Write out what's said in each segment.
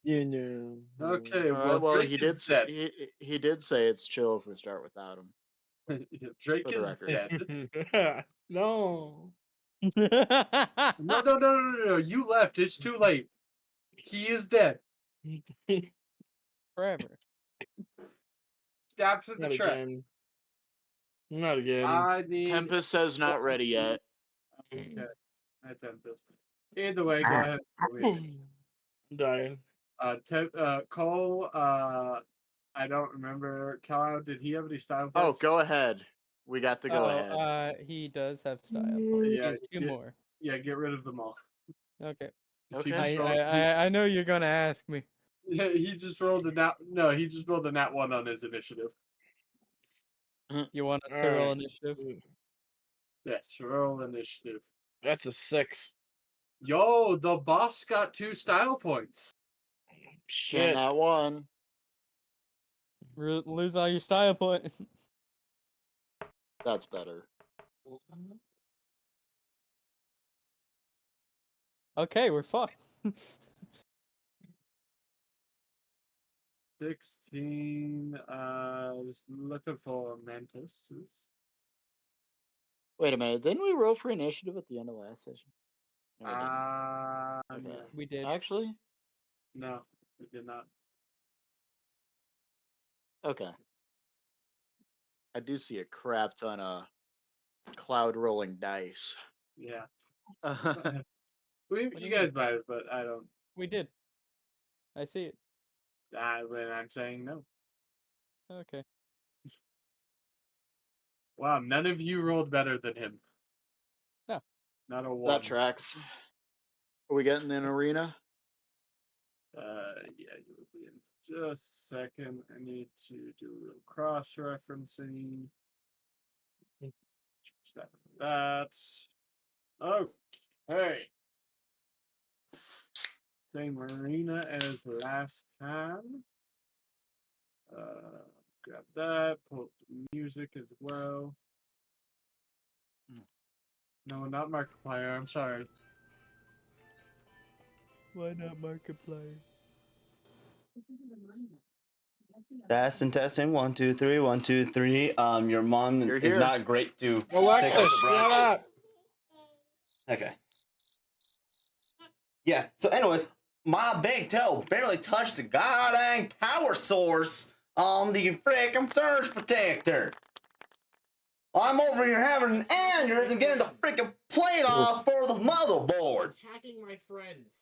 You know. Okay, All right. well Well, Drake is dead. he did say it's chill if we start without him. Drake For the is record. dead. No. No, no, no, no, no, no. You left. It's too late. He is dead. Forever. Stabbed through the Not chest. again. Not again. I need. Tempest says not ready yet. Okay. I Tempest. Either way, go ahead. I'm dying. Cole. I don't remember. Cal, did he have any style Oh, points? go ahead. We got the go Oh, ahead. he does have style points. He Yeah, has two more. Yeah, get rid of them all. Okay. Okay. I know you're gonna ask me. Yeah, he just rolled a nat. No, he just rolled a nat 1 on his initiative. You want us to roll initiative? Yes, roll initiative. That's a 6. Yo, the boss got 2 style points. Shit. Shit. That one. Lose all your style points. That's better. Okay, we're fucked. 16. Was looking for mantises. Wait a minute. Didn't we roll for initiative at the end of last session? No, we didn't. Okay. We did. Actually? No, we did not. Okay. I do see a crap ton of cloud rolling dice. Yeah. Okay. You do you guys mean? might have, but I don't. We did. I see it. When I'm saying no. Okay. Wow, none of you rolled better than him. No. Not a 1. That tracks. Are we getting an arena? Yeah, you'll be in just a second. I need to do a little cross-referencing. Change that. Okay. Same arena as last time. Grab that. Pull up the music as well. No, not Markiplier. I'm sorry. Why not Markiplier? Testing. 1, 2, 3. 1, 2, 3. Your mom You're is here. not great to take out Alexa, the shut brunch. up. Okay. Yeah. So, anyways, my big toe barely touched the goddamn power source on the freaking surge protector. I'm over here having an aneurysm getting the freaking plate off for the motherboard. Attacking my friends.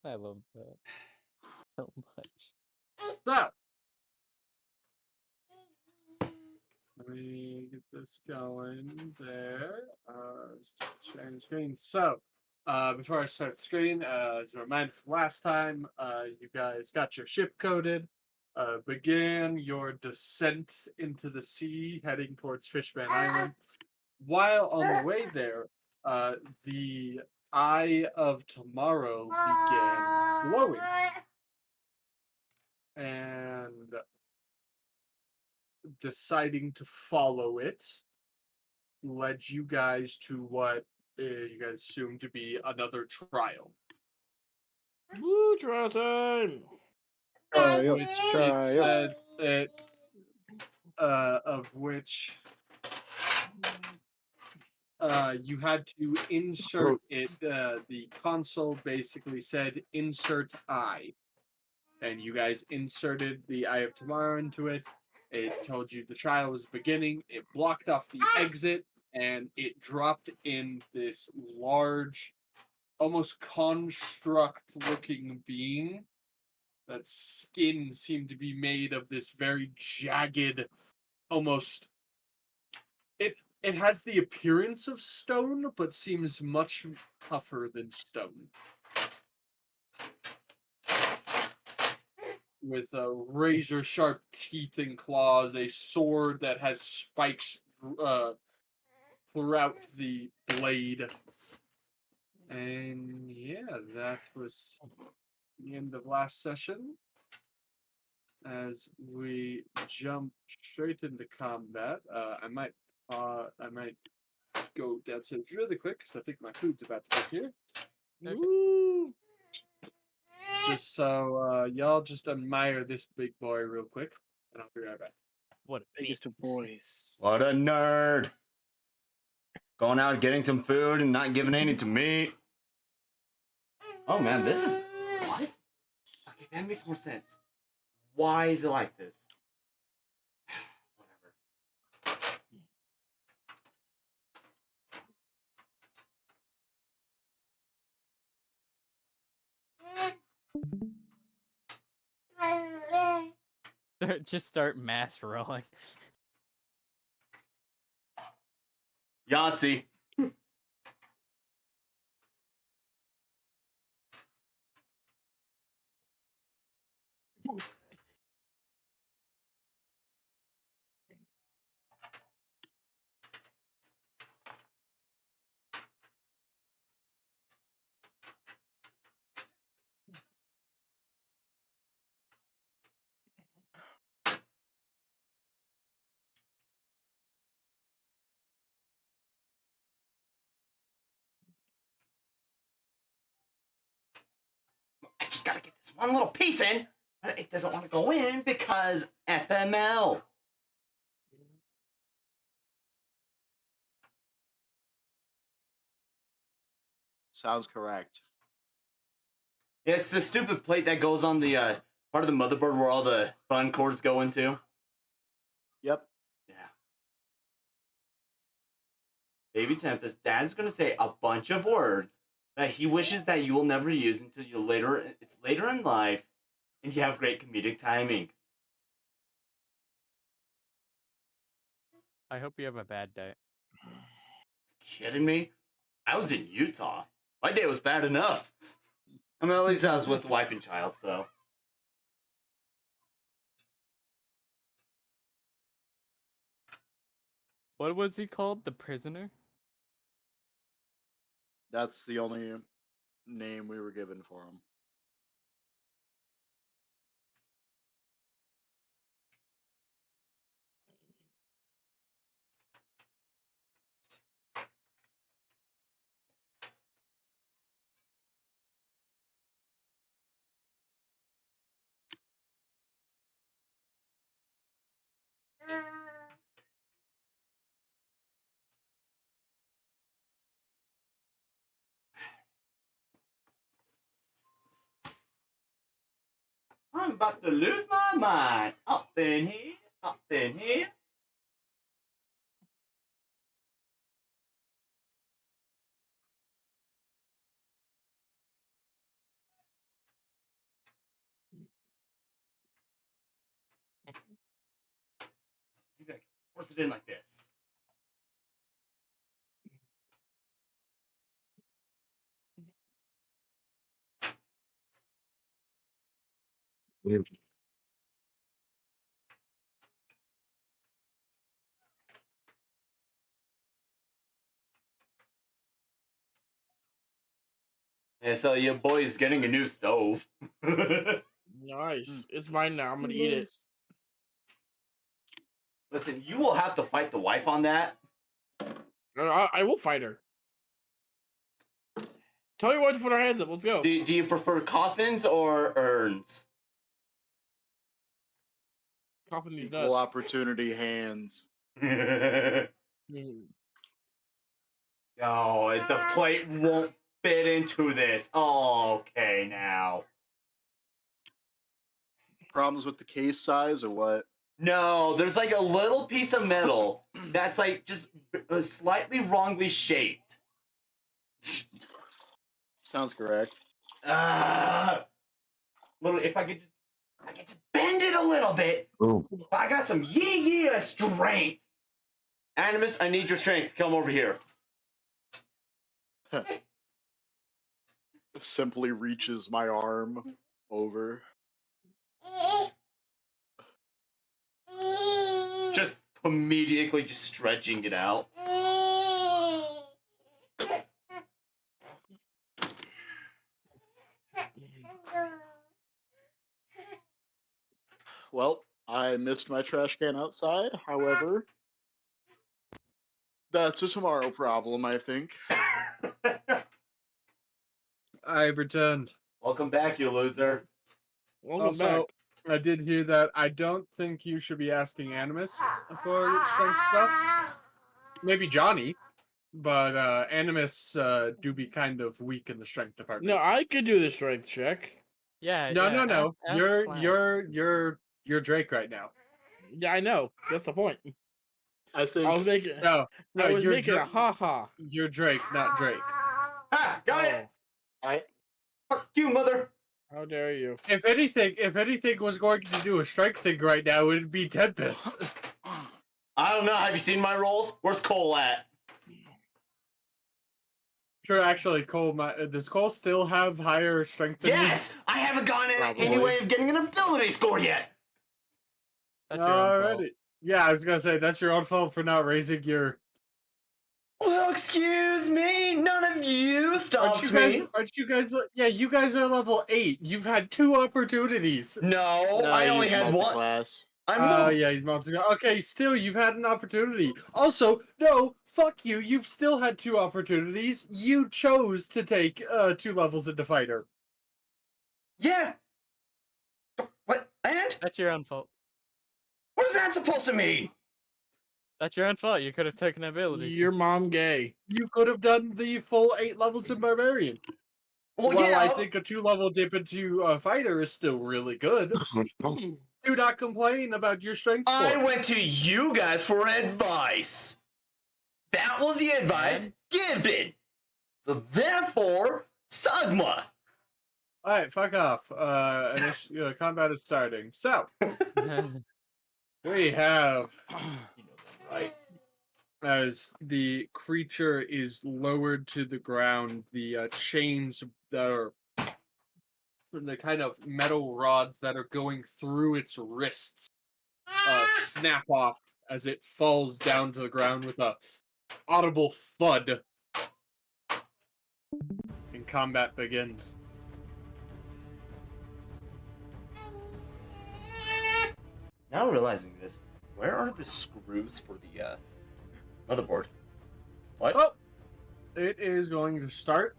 I love that so much. Stop. Let me get this going there. Sharing screen. So, before I start the screen, as a reminder from last time, you guys got your ship coded, began your descent into the sea, heading towards Fishman Island. While on the way there, the Eye of Tomorrow began glowing. And deciding to follow it led you guys to what you guys assume to be another trial. Woo, trial time. Oh, Which yep. it said it, of which you had to insert it. The console basically said insert eye. And you guys inserted the Eye of Tomorrow into it. It told you the trial was beginning. It blocked off the exit, and it dropped in this large, almost construct-looking being. That skin seemed to be made of this very jagged, almost. It has the appearance of stone, but seems much tougher than stone. With razor sharp teeth and claws, a sword that has spikes throughout the blade. And yeah, that was the end of last session. As we jump straight into combat, I might go downstairs really quick because I think my food's about to get here. Okay. Woo. just so y'all just admire this big boy real quick, and I'll be right back. What a bitch. Biggest of boys. What a nerd. Going out getting some food and not giving any to me. Oh man, this is what? Okay, that makes more sense. Why is it like this? Whatever. Just start mass rolling. Yahtzee. I just gotta get this one little piece in, but it doesn't want to go in because FML. Sounds correct. It's the stupid plate that goes on the part of the motherboard where all the fun cords go into. Yep. Yeah. Baby Tempest, Dad's gonna say a bunch of words that he wishes that you will never use until it's later in life and you have great comedic timing. I hope you have a bad day. Kidding me? I was in Utah. My day was bad enough. I mean, at least I was with wife and child, so. What was he called? The prisoner? That's the only name we were given for him. I'm about to lose my mind. Up in here, up in here. Maybe I can force it in like this. Yeah, so your boy is getting a new stove. Nice. It's mine now. I'm gonna eat it. Listen, you will have to fight the wife on that. I will fight her. Tell your wife to put her hands up. Let's go. Do you prefer coffins or urns? Coughing these Equal nuts. opportunity hands. Oh, the plate won't fit into this. Oh, okay, now. Problems with the case size or what? No, there's like a little piece of metal that's like just slightly wrongly shaped. Sounds correct. Little, if I could just bend it a little bit. Ooh. I got some yeah strength. Animus, I need your strength. Come over here. Simply reaches my arm over. Just comedically just stretching it out. Well, I missed my trash can outside. However, that's a tomorrow problem, I think. I've returned. Welcome back, you loser. Welcome back. Also, I did hear that I don't think you should be asking Animus for strength stuff. Maybe Johnny, but Animus do be kind of weak in the strength department. No, I could do the strength check. Yeah. No, yeah, no. ask You're Drake right now. Yeah, I know. That's the point. I think I was making. No, I was you're making a ha. You're Drake, not Drake. Ah, got it. I Fuck you, mother. How dare you? If anything was going to do a strike thing right now, it'd be Tempest. I don't know. Have you seen my rolls? Where's Cole at? Sure, actually, Cole, does Cole still have higher strength than Yes! I haven't gotten any Probably. way of getting an ability score yet. you? That's your own fault. Alrighty. Yeah, I was gonna say that's your own fault for not raising your. Well, excuse me. None of you stopped me. Aren't you guys? Yeah, you guys are level 8. You've had 2 opportunities. No, no, I only he's had one. multi-class. I'm Oh, yeah, he's multi. Okay, still, you've had an opportunity. Also, no, fuck you. You've still had 2 opportunities. You chose to take 2 levels into fighter. Yeah. What? And? That's your own fault. What is that supposed to mean? That's your own fault. You could have taken abilities. Your mom gay. You could have done the full 8 levels in barbarian. Well, While yeah. I think a 2-level dip into fighter is still really good. Do not complain about your strength I score. went to you guys for advice. That was the advice given. So therefore, Sagma. Alright, fuck off. Combat is starting. So, we have, right, as the creature is lowered to the ground, the chains that are the kind of metal rods that are going through its wrists snap off as it falls down to the ground with a audible thud. And combat begins. Now realizing this, where are the screws for the motherboard? What? Oh, it is going to start.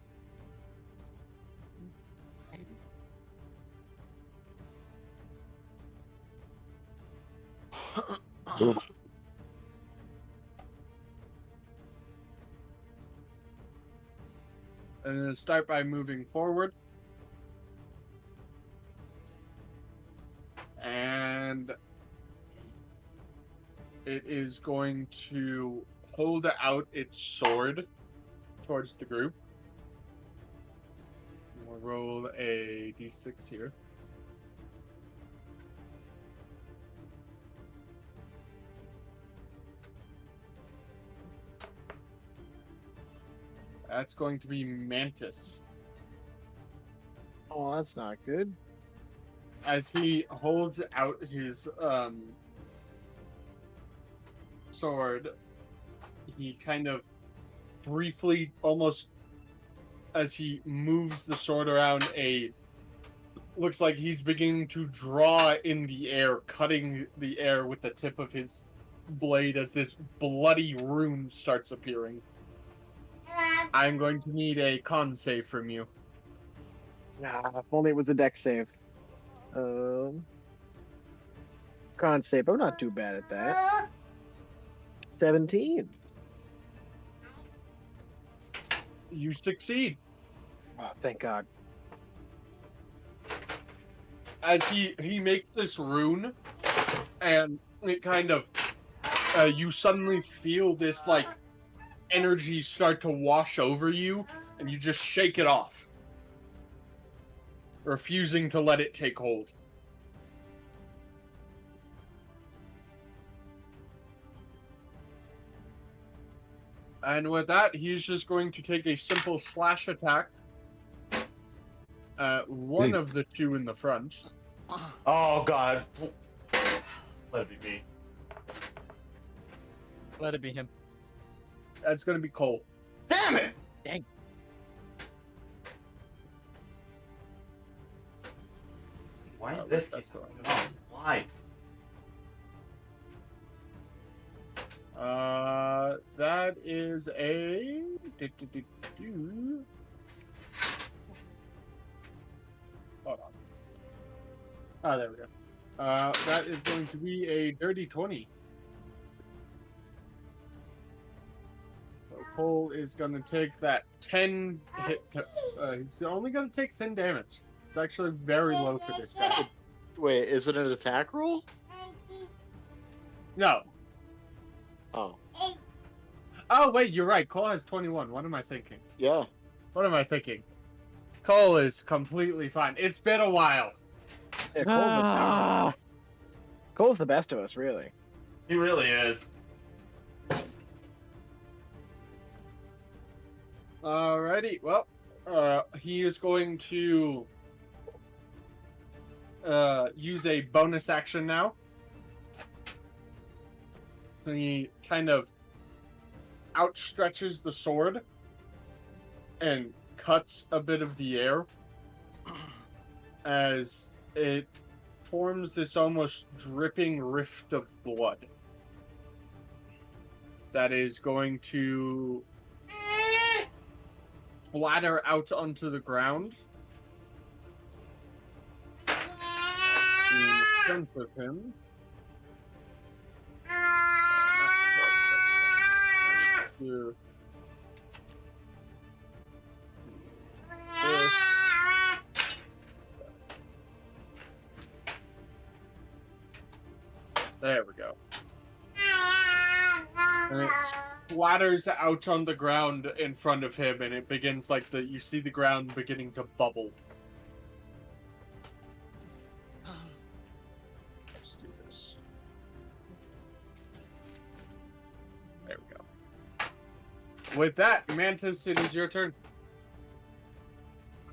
And it'll start by moving forward. And it is going to hold out its sword towards the group. We'll roll a d6 here. That's going to be Mantis. Oh, that's not good. As he holds out his sword, he kind of briefly, almost as he moves the sword around, looks like he's beginning to draw in the air, cutting the air with the tip of his blade as this bloody rune starts appearing. I'm going to need a con save from you. If only it was a deck save. Con save. I'm not too bad at that. 17. You succeed. Oh, thank God. As he makes this rune, and it kind of you suddenly feel this like energy start to wash over you, and you just shake it off, refusing to let it take hold. And with that, he's just going to take a simple slash attack at one of the 2 in the front. Oh God. Let it be me. Let it be him. That's going to be Cole. Damn it! Dang. Why is this? That's the one. Why? That is a Oh, there we go. That is going to be a dirty 20. So Cole is going to take that 10 hit. He's only going to take 10 damage. It's actually very low for this guy. Wait, is it an attack roll? No. Oh, Oh, wait, you're right. Cole has 21. What am I thinking? yeah. What am I thinking? Cole is completely fine. It's been a while. Yeah, Ah, Cole's the best of us, really. He really is. Alrighty, well, he is going to use a bonus action now. He kind of outstretches the sword and cuts a bit of the air as it forms this almost dripping rift of blood that is going to splatter out onto the ground in front of him. Here. This. There we go. And it splatters out on the ground in front of him, and it begins like you see the ground beginning to bubble. Let's do this. There we go. With that, Mantis, it is your turn.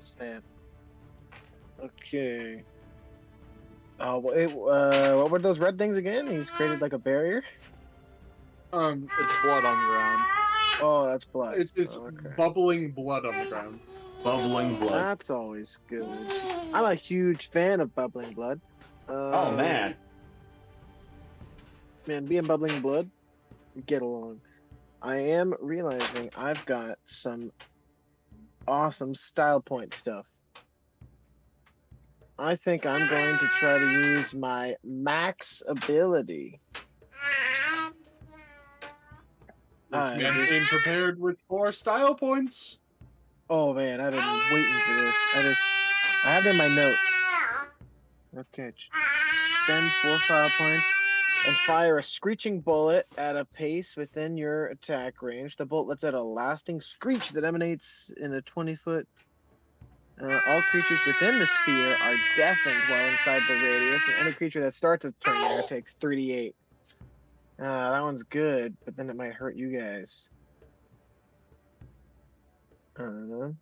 Snap. Okay. What were those red things again? He's created like a barrier. It's blood on the ground. Oh, that's blood. It's this Okay. bubbling blood on the ground. Bubbling blood. That's always good. I'm a huge fan of bubbling blood. Oh man. Man, being bubbling blood, we get along. I am realizing I've got some awesome style point stuff. I think I'm going to try to use my max ability. This I man just- came prepared with 4 style points. Oh man, I've been waiting for this. I have it in my notes. Okay, spend 4 file points and fire a screeching bullet at a pace within your attack range. The bullet lets out a lasting screech that emanates in a 20-foot. All creatures within the sphere are deafened while inside the radius, and any creature that starts its turn there takes 3d8. That one's good, but then it might hurt you guys. I don't know.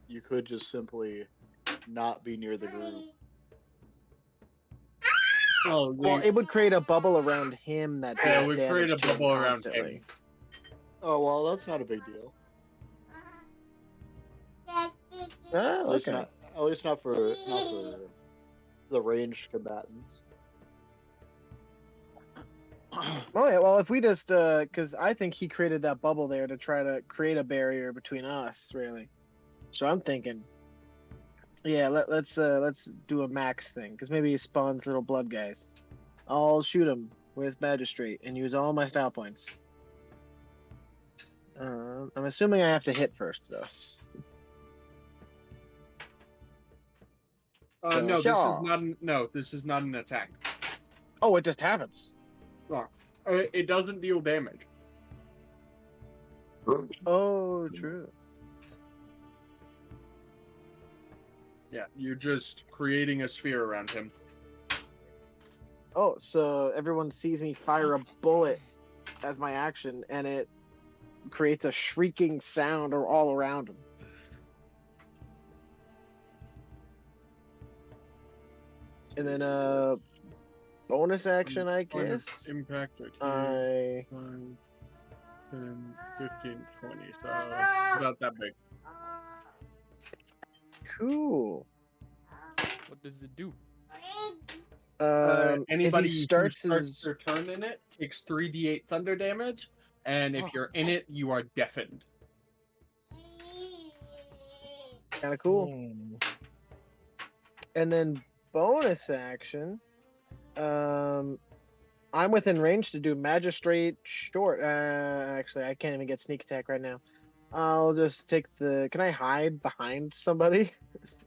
You could just simply not be near the group. Oh, Well, it would create a bubble around him that Yeah, it does would damage create a to him bubble around constantly. him. Oh well, that's not a big deal. Oh, At least okay. not. At least not for the ranged combatants. Oh yeah, well if we just because I think he created that bubble there to try to create a barrier between us, really. So I'm thinking, yeah, let's do a max thing because maybe he spawns little blood guys. I'll shoot him with magistrate and use all my style points. I'm assuming I have to hit first though. No, So- this is not an attack. Oh, it just happens. It doesn't deal damage. Oh, true. Yeah, you're just creating a sphere around him. Oh, so everyone sees me fire a bullet as my action, and it creates a shrieking sound all around him. And then bonus action, I Point of guess. Impact. 5, I 10, 15, 20. So about that big. cool. what does it do? Anybody if he who starts starts his their turn in it takes 3d8 thunder damage, and if you're in it, you are deafened. kind of cool. And then bonus action, I'm within range to do magistrate short. Actually, I can't even get sneak attack right now. I'll just take the. Can I hide behind somebody?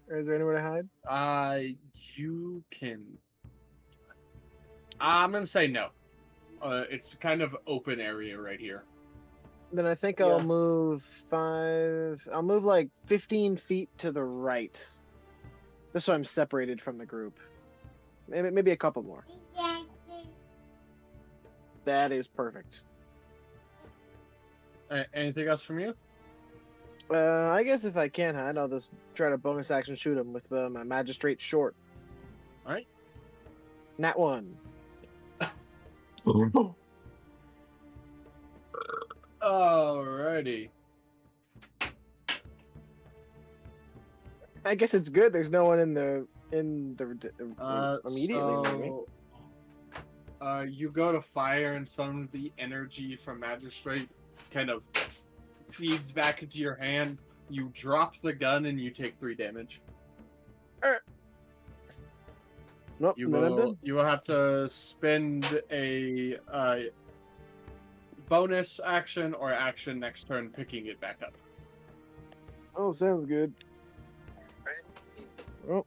Or is there anywhere to hide? You can. I'm gonna say no. It's kind of open area right here. Then I think I'll move 5. I'll move like 15 feet to the right, just so I'm separated from the group. Maybe a couple more. That is perfect. Anything else from you? I guess if I can hide, I'll just try to bonus action shoot him with my magistrate short. All right. Nat 1. Alrighty. I guess it's good. There's no one in the immediately near me. You go to fire, and some of the energy from Magistrate kind of feeds back into your hand. You drop the gun, and you take 3 damage. Nope. You then I'm will done. you will have to spend a bonus action or action next turn picking it back up. Oh, sounds good. Oh,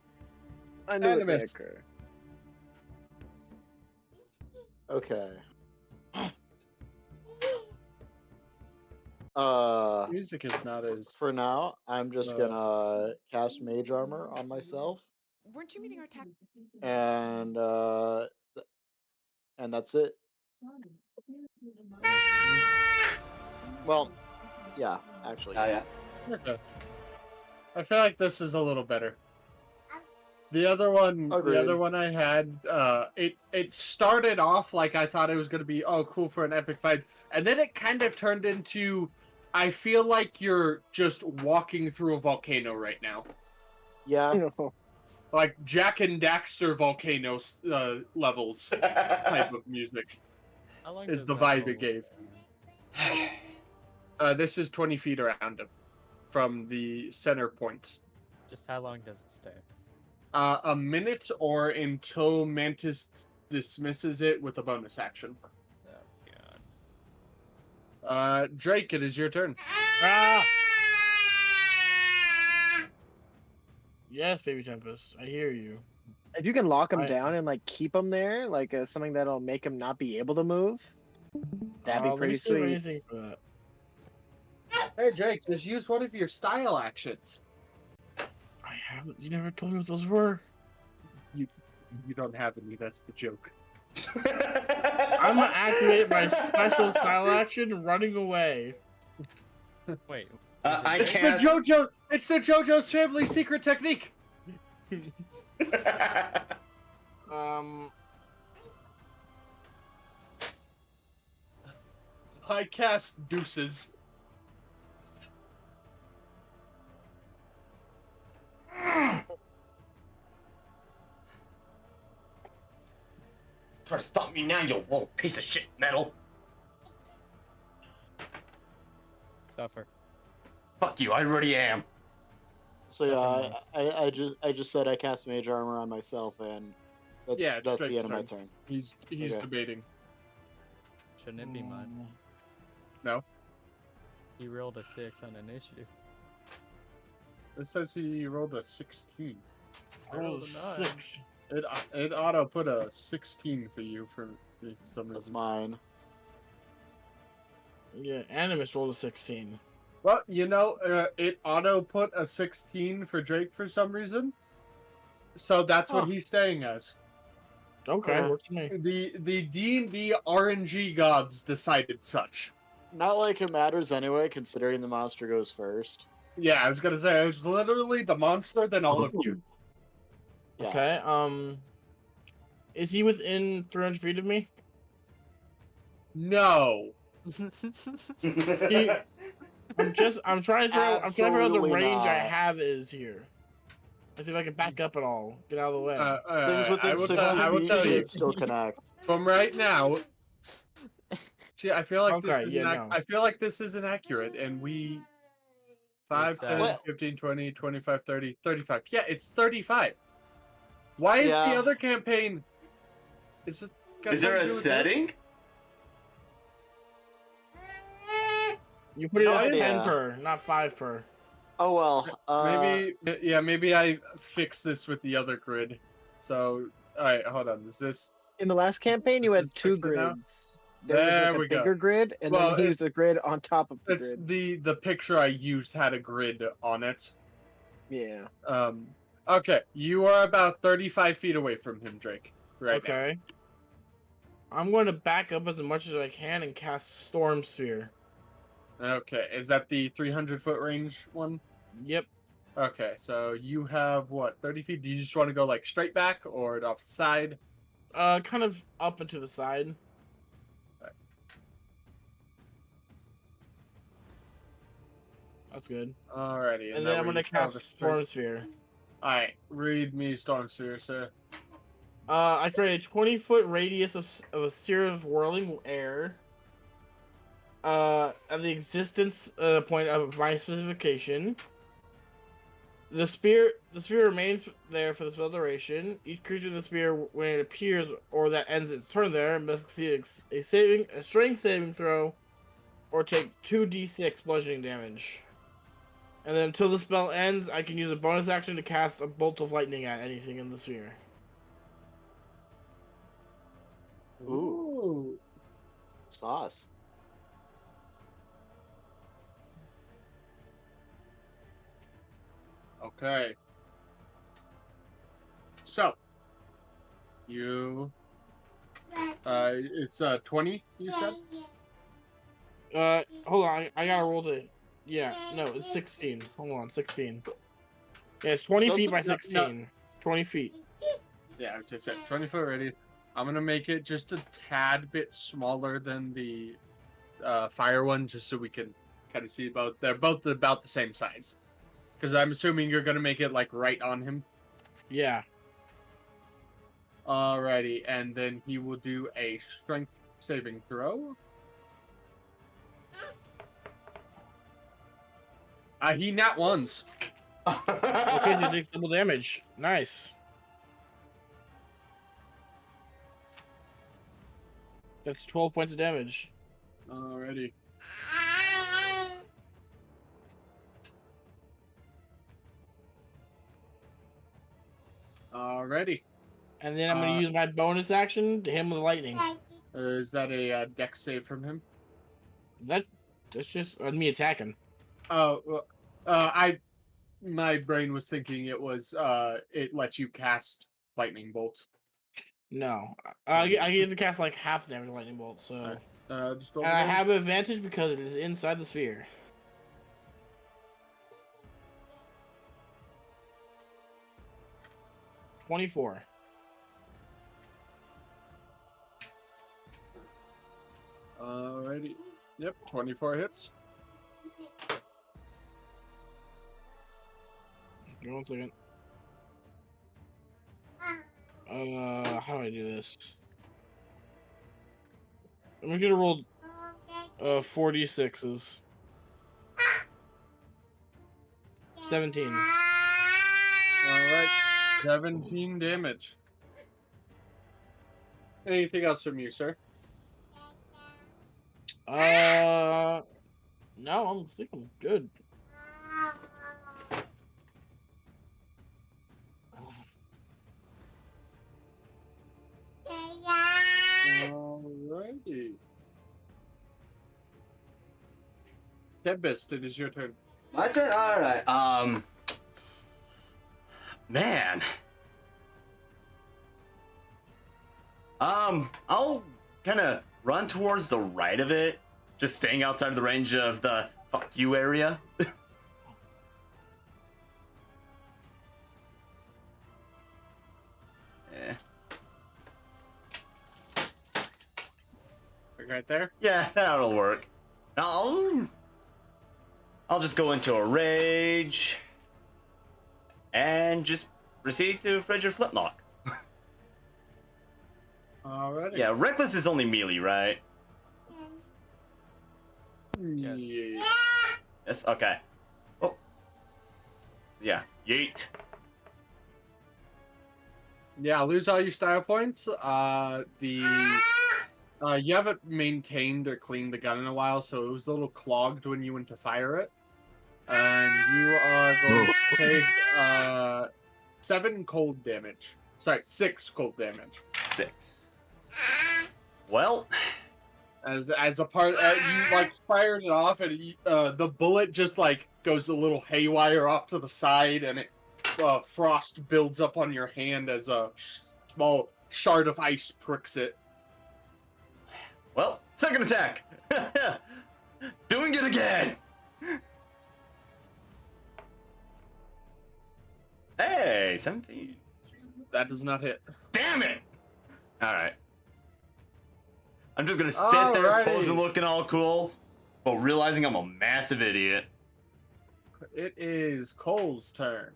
I knew it might Animus. occur. Okay. Music is not as For now, I'm just gonna cast Mage Armor on myself, Weren't you meeting our tech? and that's it. Well, yeah, actually. Oh yeah. okay. I feel like this is a little better. The other one I had, it started off like I thought it was gonna be cool for an epic fight, and then it kind of turned into, I feel like you're just walking through a volcano right now, Yeah. like Jack and Daxter volcano levels type of music How long is does the that vibe roll it gave. Okay. This is 20 feet around him, from the center point. Just how long does it stay? A minute or until Mantis dismisses it with a bonus action. Oh god. Drake, it is your turn. Ah! Yes, Baby Tempest. I hear you. If you can lock him I- down and like keep him there, like something that'll make him not be able to move, that'd be Let me pretty see if sweet. anything for that. Hey, Drake, just use one of your style actions. I haven't. You never told me what those were. You don't have any, that's the joke. I'm gonna activate my special style action, running away. Wait. I It's cast. It's the JoJo's family secret technique! I cast Deuces. Try to stop me now, you little piece of shit, metal. Suffer. Fuck you, I already am. So yeah, I just said I cast Mage Armor on myself, and that's Yeah, it's that's the Drake's end of my turn. turn. He's Okay. debating. Shouldn't it be mine? No. He rolled a 6 on initiative. It says he rolled a 16. I rolled a 9. 6. It auto put a 16 for you for some That's reason. mine. Yeah, Animus rolled a 16. Well, it auto put a 16 for Drake for some reason. So that's what Huh. he's staying as. Okay, Okay. works for me. The D&D RNG gods decided such. Not like it matters anyway, considering the monster goes first. Yeah, I was gonna say, it's literally the monster, then all of you. Yeah. Okay, is he within 300 feet of me? No. I'm trying to figure out the Absolutely range I not. have is here. Let's see if I can back up at all. Get out of the way. Things within I will 60 tell, I will feet tell you, should still connect. from right now. See, I feel like Okay, this yeah, isn't no. I feel like this isn't accurate, and we 5, It's, 10, Well- 15, 20, 25, 30, 35. Yeah, it's 35. Why is Yeah. the other campaign? Is it? got Is there something a to do with this? setting? You put it No as idea. 10 per, not 5 per. Oh well. Maybe I fixed this with the other grid. So, all right, hold on. Is this? In the last campaign, you Does had this 2 fix it now? grids. There was There like we a go. bigger grid, and Well, then he used it's- a grid on top of the It's grid. the picture I used had a grid on it. Yeah. Okay, you are about 35 feet away from him, Drake. Right Okay. I'm going to back up as much as I can and cast Storm Sphere. now. Okay, is that the 300-foot range one? Yep. Okay, so you have what, 30 feet? Do you just want to go like straight back or off the side? Kind of up and to the side. That's good. Alrighty, And that then I'm way going to you follow cast the Storm Sphere. Alright, read me Storm Sphere, sir. I create a 20-foot radius of a sphere of whirling air. At the existence point of my specification. The sphere remains there for the spell duration. Each creature in the sphere, when it appears or that ends its turn there, must succeed a strength saving throw, or take 2d6 bludgeoning damage. And then until the spell ends, I can use a bonus action to cast a bolt of lightning at anything in the sphere. Ooh. Sauce. Okay. So, you it's 20, you said? Hold on, I gotta roll to. Yeah, no, it's 16. Hold on, 16. Yeah, it's 20 feet by Doesn't- 16. 20 feet. Yeah, I just said 20-foot radius. I'm gonna make it just a tad bit smaller than the fire one, just so we can kind of see both. They're both about the same size. Because I'm assuming you're gonna make it like right on him. Yeah. Alrighty, and then he will do a strength saving throw. He nat ones. Okay, he takes double damage. Nice. That's 12 points of damage. Alrighty. Alrighty. And then I'm gonna use my bonus action to hit him with lightning. Is that a dex save from him? That's just me attacking. Oh, well, my brain was thinking it was it lets you cast lightning bolt. No, I get to cast like half the damage of lightning bolt. So, Just roll and I the have an advantage because it is inside the sphere. $24. Alrighty. Yep, 24 hits. Give me 1 second. How do I do this? I'm gonna roll 4d6s. 17. Alright, 17 damage. Anything else from you, sir? No, I think I'm good. Alrighty. Tempest, it is your turn. My turn. All right. Man. I'll kind of run towards the right of it, just staying outside of the range of the fuck you area. Yeah. Right there? Yeah, that'll work. Now I'll just go into a rage and just proceed to Frigid Flintlock. Alrighty. Yeah, Reckless is only melee, right? Yes. Yes, okay. Oh. Yeah, yeet. Yeah, lose all your style points. You haven't maintained or cleaned the gun in a while, so it was a little clogged when you went to fire it. And you are going to take 7 cold damage. Sorry, 6 cold damage. 6. Well, As a part, you like fired it off, and the bullet just like goes a little haywire off to the side, and it frost builds up on your hand as a small shard of ice pricks it. well, second attack. Doing it again. Hey, 17. That does not hit. Damn it! All right. I'm just gonna sit there, Alrighty. posing, looking all cool, but realizing I'm a massive idiot. It is Cole's turn.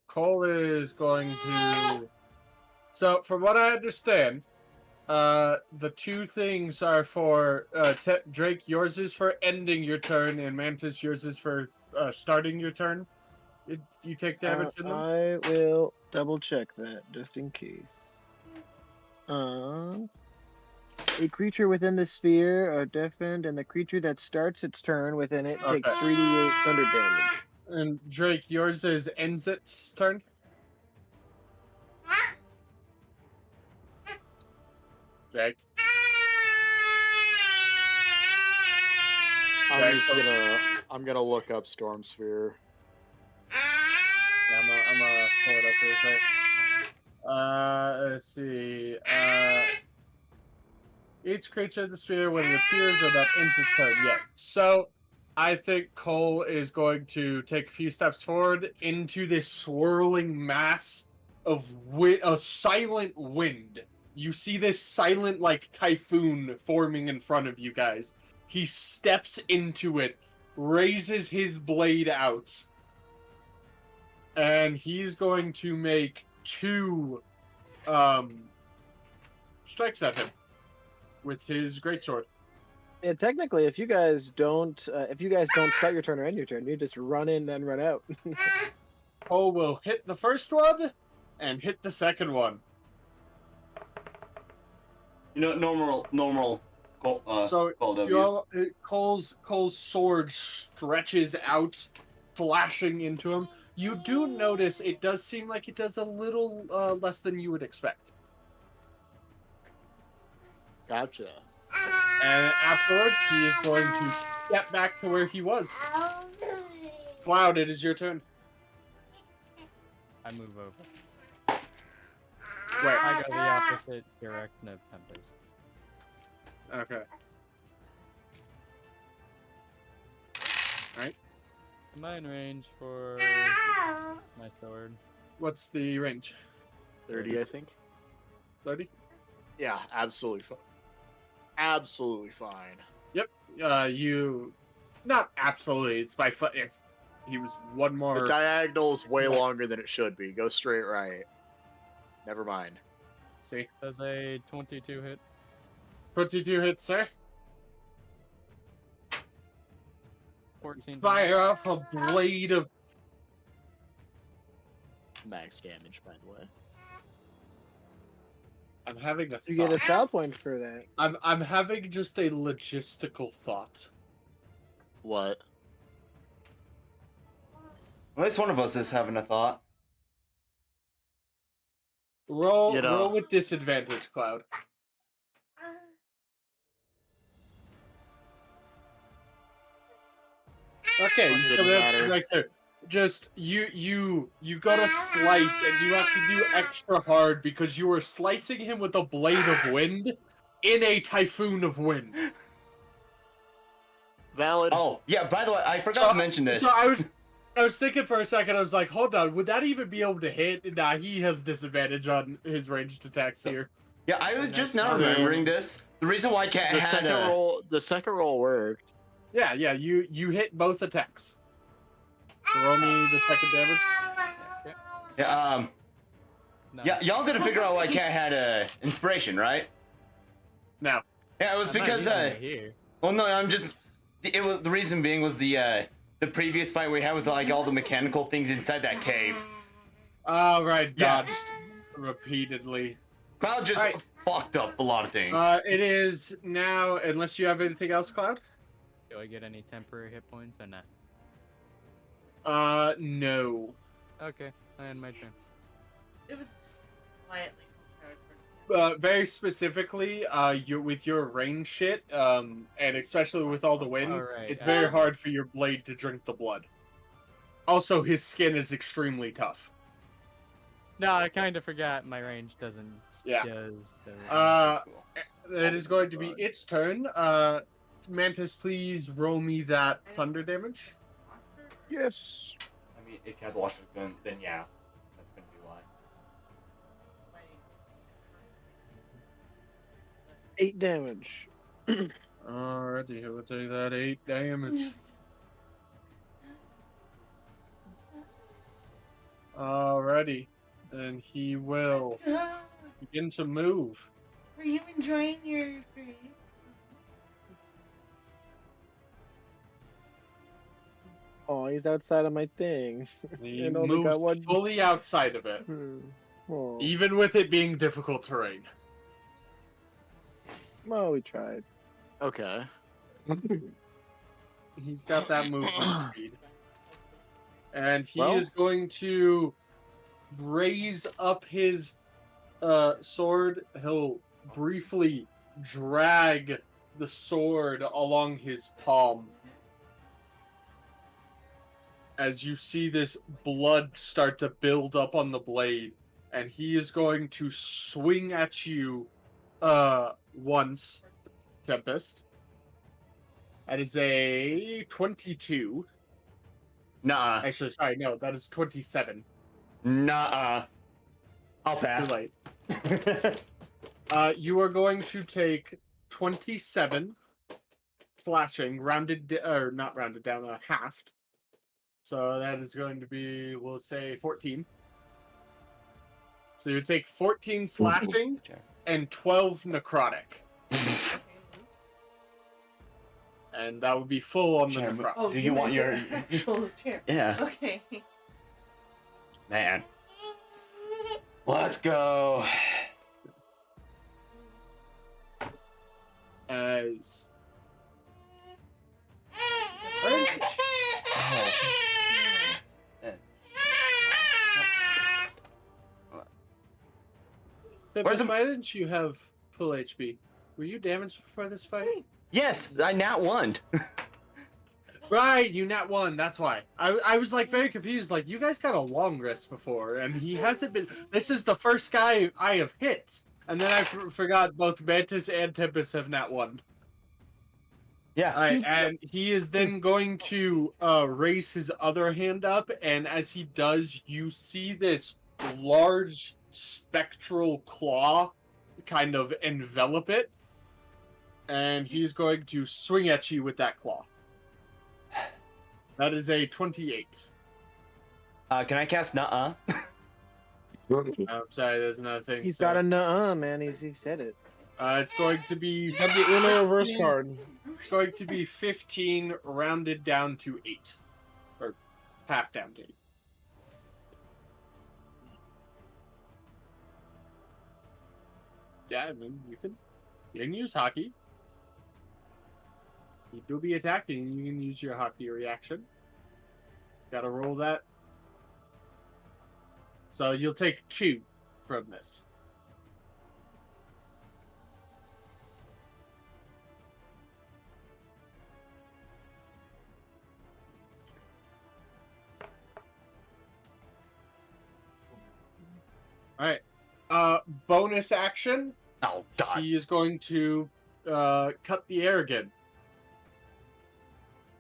Cole is going to. So, from what I understand, the 2 things are for Drake. Yours is for ending your turn, and Mantis, yours is for starting your turn. You take damage in them. I will double check that just in case. A creature within the sphere are deafened, and the creature that starts its turn within it takes Okay. 3d8 thunder damage. And Drake, yours is ends its turn. Drake. I'm gonna look up Storm Sphere. Yeah, I'm gonna pull it up real quick. Let's see. Each creature in the sphere, when it appears, or that ends its turn. Yes. So, I think Cole is going to take a few steps forward into this swirling mass of a silent wind. You see this silent, like, typhoon forming in front of you guys. He steps into it, raises his blade out, and he's going to make 2 strikes at him with his greatsword. Yeah, technically, if you guys don't start your turn or end your turn, you just run in then run out. Cole will hit the first one and hit the second one. You know, normal. So Call W's. you all, Cole's sword stretches out, flashing into him. You do notice it does seem like it does a little less than you would expect. Gotcha. And afterwards, he is going to step back to where he was. Cloud, it is your turn. I move over. Where? I go the opposite direction of Tempest. Okay. Alright. Am I in range for my sword? What's the range? 30, I think. 30? Yeah, absolutely fine. Absolutely fine. You... Not absolutely, it's by foot. If he was one more... The diagonal's way longer than it should be. Go straight right. Never mind. See? Does a 22 hit? 22 hits, sir. 14. Fire off a blade of... Max damage, by the way. I'm having a You get a thought. style point for that. I'm having just a logistical thought. What? At least one of us is having a thought. Roll, You know. roll with disadvantage, Cloud. Okay, you Didn't still have matter. right there. Just you got a slice, and you have to do extra hard because you were slicing him with a blade of wind in a typhoon of wind. Valid. Oh, yeah, by the way, I forgot to mention this. So I was thinking for a second. I was like, hold on, would that even be able to hit? Nah, he has disadvantage on his ranged attacks here. Yeah, I was just now Okay. remembering this. The reason why Cat The had second roll worked. Yeah, you hit both attacks. So roll me the second damage. Yeah, No. Yeah, y'all didn't figure out why Cat had inspiration, right? No. Yeah, it was I'm not because using it here. well, no, I'm just. It was the reason being was the previous fight we had with like all the mechanical things inside that cave. All right, Yeah. dodged repeatedly. Cloud just Alright. fucked up a lot of things. It is now, unless you have anything else, Cloud? Do I get any temporary hit points or not? No. Okay, I end my turn. It was quietly. Very specifically, with your rain shit, and especially with all the wind, Alright, it's very hard for your blade to drink the blood. Also, his skin is extremely tough. No, I kind of forgot my range doesn't. Yeah. Does the It is going to be its turn. Mantis, please roll me that thunder damage. Yes. I mean, if you had the washer gun, then yeah, that's gonna be why. 8 damage. Alrighty, we'll take that 8 damage. Alrighty, and he will begin to move. Were you enjoying your grade? Oh, he's outside of my thing. He And only got moves one- fully outside of it, Oh. even with it being difficult terrain. Well, we tried. Okay. He's got that movement speed. And he Well- is going to raise up his sword. He'll briefly drag the sword along his palm. As you see this blood start to build up on the blade. And he is going to swing at you once, Tempest. That is a 22. Nuh-uh. Actually, sorry, no, that is 27. Nuh-uh. I'll Too pass. late. You are going to take 27 slashing, or not rounded down, halved. So that is going to be, we'll say, 14. So you take 14 slashing and 12 necrotic. And that would be full on the Jim, necrotic. Oh, Do you want meant your- the actual chair? Yeah, Okay. man. Let's go. As Where's the- why didn't you have full HP? Were you damaged before this fight? Yes, I nat won. Right, you nat one. That's why. I was like very confused. Like, you guys got a long rest before, and he hasn't been. This is the first guy I have hit, and then I forgot both Mantis and Tempest have nat one. Yeah. Alright, and he is then going to raise his other hand up, and as he does, you see this large spectral claw kind of envelop it, and he's going to swing at you with that claw. That is a 28. Can I cast nuh-uh? I'm sorry, there's another thing. He's so, got a nuh man. He said it. it's going to be. Have the Uno reverse card. It's going to be 15 rounded down to 8, or half down to 8. Yeah, I mean you can use hockey. You do be attacking. You can use your hockey reaction. Gotta roll that. So you'll take 2 from this. Alright. Bonus action. Oh God. He is going to cut the air again.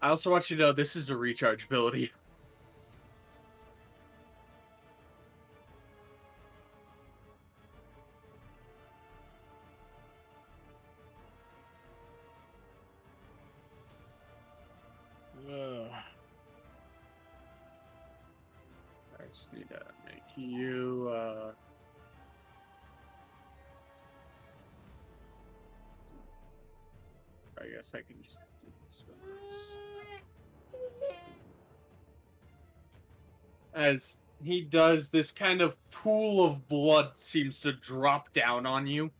I also want you to know this is a recharge ability. I just need to make you I guess I can just do this with this. As he does, this kind of pool of blood seems to drop down on you.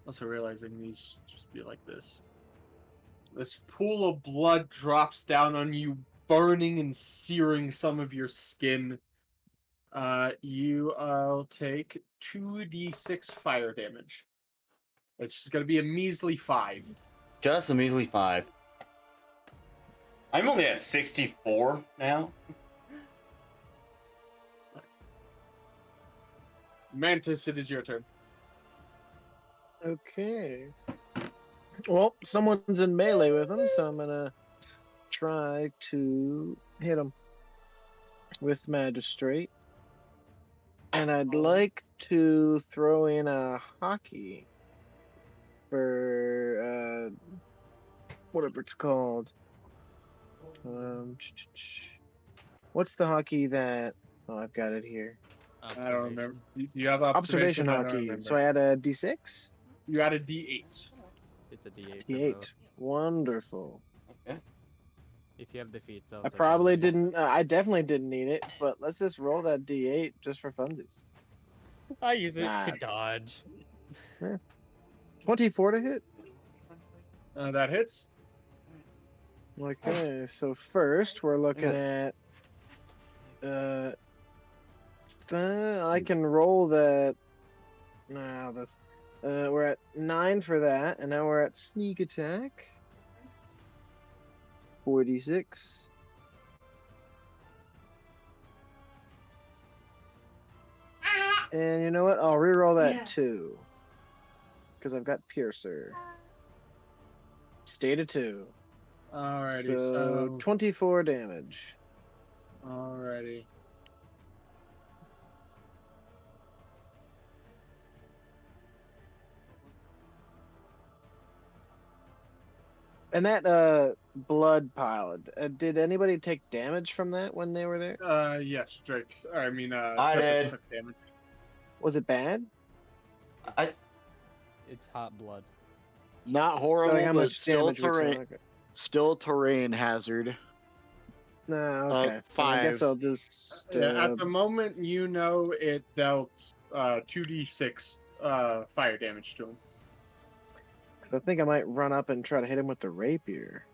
Also realizing these should just be like this. This pool of blood drops down on you, burning and searing some of your skin. You'll take 2d6 fire damage. It's just gonna be a measly 5. Just a measly 5. I'm only at 64 now. Mantis, it is your turn. Okay. Well, someone's in melee with him, so I'm gonna try to hit him with Magistrate. And I'd like to throw in a hockey for whatever it's called. What's the hockey that? Oh, I've got it here. I don't remember. You have Observation I don't hockey. remember. So I had a D6. You had a D8. It's a D8. for D8. both. Wonderful. If you have defeats, I probably didn't. I definitely didn't need it, but let's just roll that D8 just for funsies. I use it Nah. to dodge. 24 to hit. That hits. Okay, so first we're looking at. I can roll that. No, this. We're at 9 for that, and now we're at sneak attack. 46. And you know what? I'll reroll that Yeah. too. Because I've got Piercer. Stay to 2. Alrighty, So so 24 damage. alrighty. And that blood pile, did anybody take damage from that when they were there? Yes, Drake. I mean, I Tempest did. took damage. Was it bad? I It's hot blood. Not horrible, Like how but much damage we're talking? still terrain hazard. No, okay. Then I 5. guess I'll just. Yeah, at the moment, you know it dealt 2d6 fire damage to him. 'Cause I think I might run up and try to hit him with the rapier.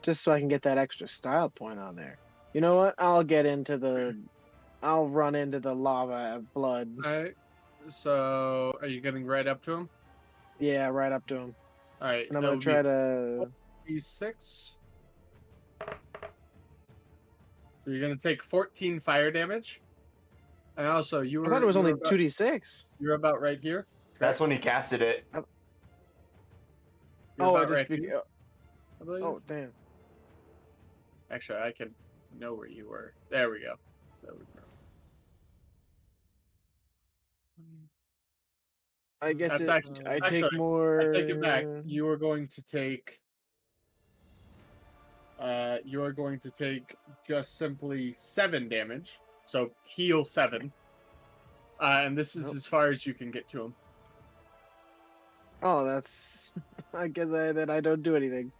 Just so I can get that extra style point on there. You know what? I'll run into the lava of blood. Alright. So, are you getting right up to him? Yeah, right up to him. Alright. And I'm gonna try to. D6. So you're gonna take 14 fire damage. And also, you were. I thought it was you were only about- 2d6. You're about right here. that's when he casted it. You're Oh, I about just. right here, I believe. Oh, damn. Actually, I can know where you were. There we go. So we go. I guess That's it, actually- I actually, take more. I take it back. You are going to take. You are going to take just simply 7 damage. So heal 7. And this is Nope. as far as you can get to him. Oh, that's. I guess then I don't do anything.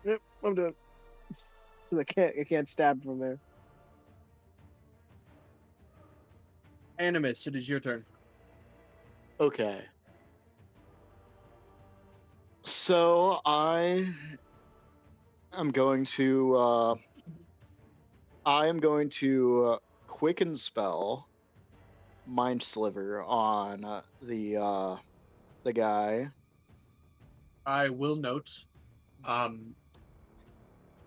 Yep, I'm done. 'Cause I can't stab from there. Animus, it is your turn. Okay. So I am going to quicken spell Mind Sliver on the guy. I will note,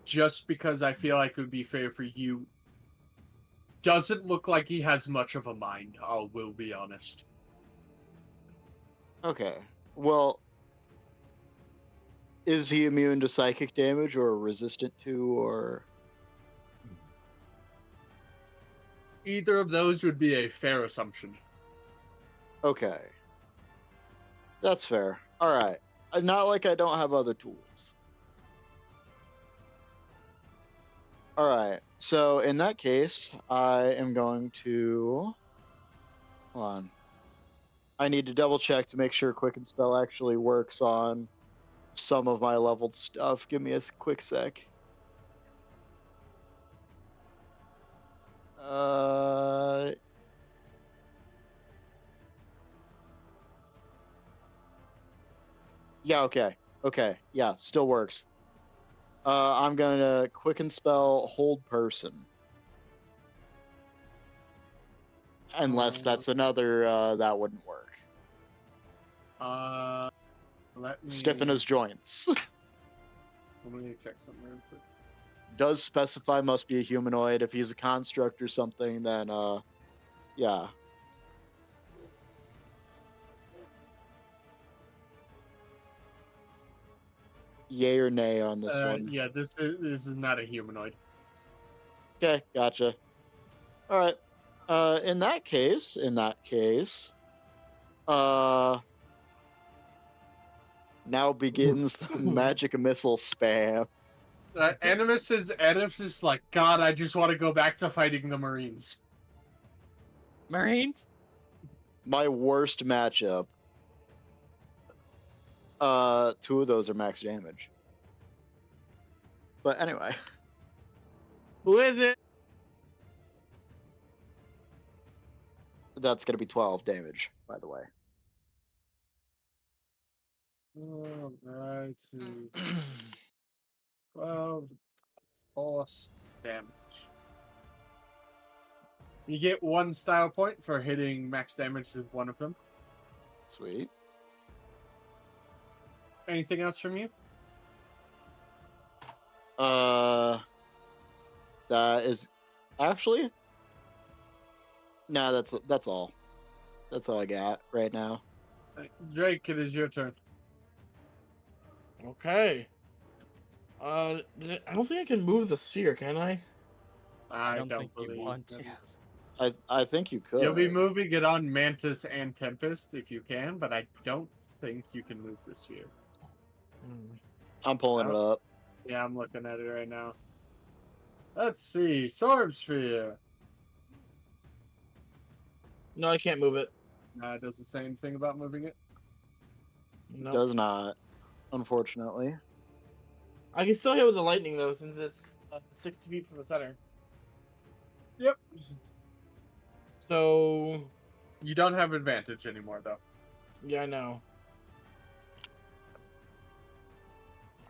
just because I feel like it would be fair for you, doesn't look like he has much of a mind. I will be honest. Okay. Well, is he immune to psychic damage or resistant to or Either of those would be a fair assumption. okay. That's fair. All right. Not like I don't have other tools. All right. So in that case, I am going to hold on. I need to double check to make sure Quicken Spell actually works on some of my leveled stuff. Give me a quick sec. Yeah, okay. Okay, yeah, still works. I'm gonna Quicken Spell Hold Person. Unless that's another, that wouldn't work. Let me Stiffen his joints. let me check something real quick. Does specify must be a humanoid. If he's a construct or something, then, yeah. Yay or nay on this one? Yeah, this is not a humanoid. Okay, gotcha. All right. In that case, now begins the magic missile spam. Animus is like, God, I just want to go back to fighting the Marines. Marines? My worst matchup. Two of those are max damage. But anyway, Who is it? that's gonna be 12 damage, by the way. Alright, 12 force damage. You get 1 style point for hitting max damage with one of them. Sweet. Anything else from you? That is actually. Nah, that's all. That's all I got right now. Drake, it is your turn. Okay. I don't think I can move the sphere, can I? I don't don't think you believe want that. to. I think you could. You'll be moving it on Mantis and Tempest if you can, but I don't think you can move the sphere. I'm pulling it up. Yeah, I'm looking at it right now. Let's see. Sorb Sphere. No, I can't move it. It does the same thing about moving it. No. Does not, unfortunately. I can still hit with the lightning though, since it's 60 feet from the center. Yep. So You don't have advantage anymore, though. yeah, I know.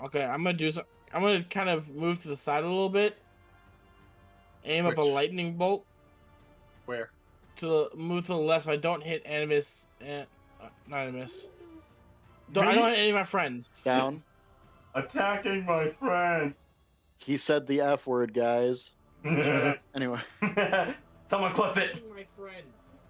Okay, I'm gonna kind of move to the side a little bit. Aim up a Which- lightning bolt Where? move to the left so I don't hit Animus. Not Animus. I don't hit any of my friends. Down. Attacking my friends. He said the F word, guys. Anyway. Someone clip it. My friends.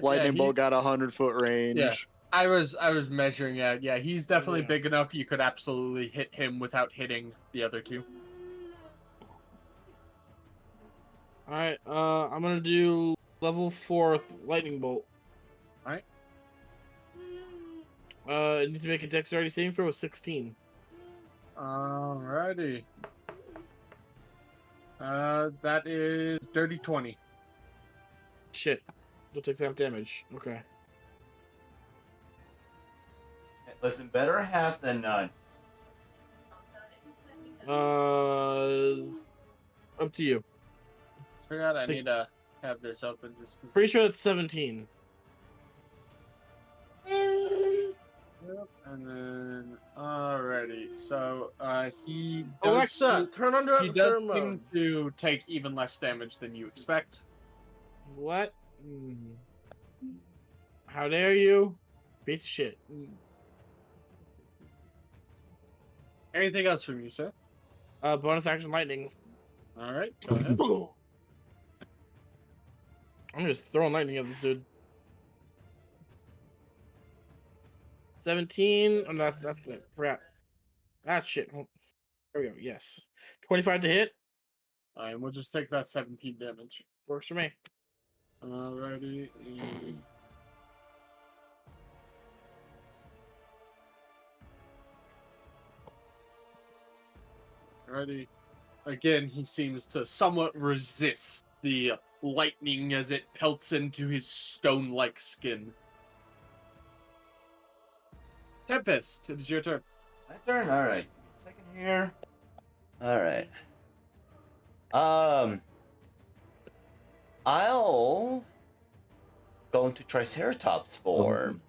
Lightning bolt got 100-foot range. Yeah. I was measuring it. Yeah, he's definitely Yeah. big enough. You could absolutely hit him without hitting the other two. All right. I'm gonna do level 4 lightning bolt. Alright. It needs to make a dexterity saving throw of 16. Alrighty. That is dirty 20. Shit. Don't take half damage. Okay. Listen, better half than none. Up to you. Forgot I need to have this open just. Pretty sure it's 17. Yep, and then alrighty. So he does Alexa, turn on he does server seem mode. to take even less damage than you expect. What? How dare you? Piece of shit. Anything else from you, sir? Bonus action lightning. Alright, go ahead. I'm just throwing lightning at this dude. 17. Oh, that's it. Crap. That shit. Oh, there we go. Yes. 25 to hit. Alright, we'll just take that 17 damage. Works for me. Alrighty. Alrighty. Again, he seems to somewhat resist the lightning as it pelts into his stone-like skin. Tempest, it is your turn. My turn? Alright. Give me a second here. Alright. I'll go into Triceratops form.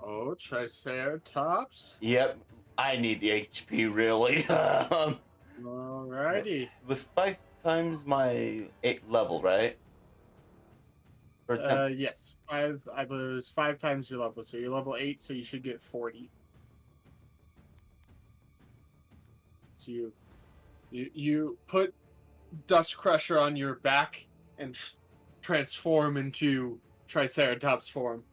Oh, Triceratops. Yep. I need the HP really. Alrighty. It was 5 times my 8 level, right? Or 10. Yes. I believe it was 5 times your level. So you're level 8, so you should get 40. So you put Dust Crusher on your back and transform into Triceratops form.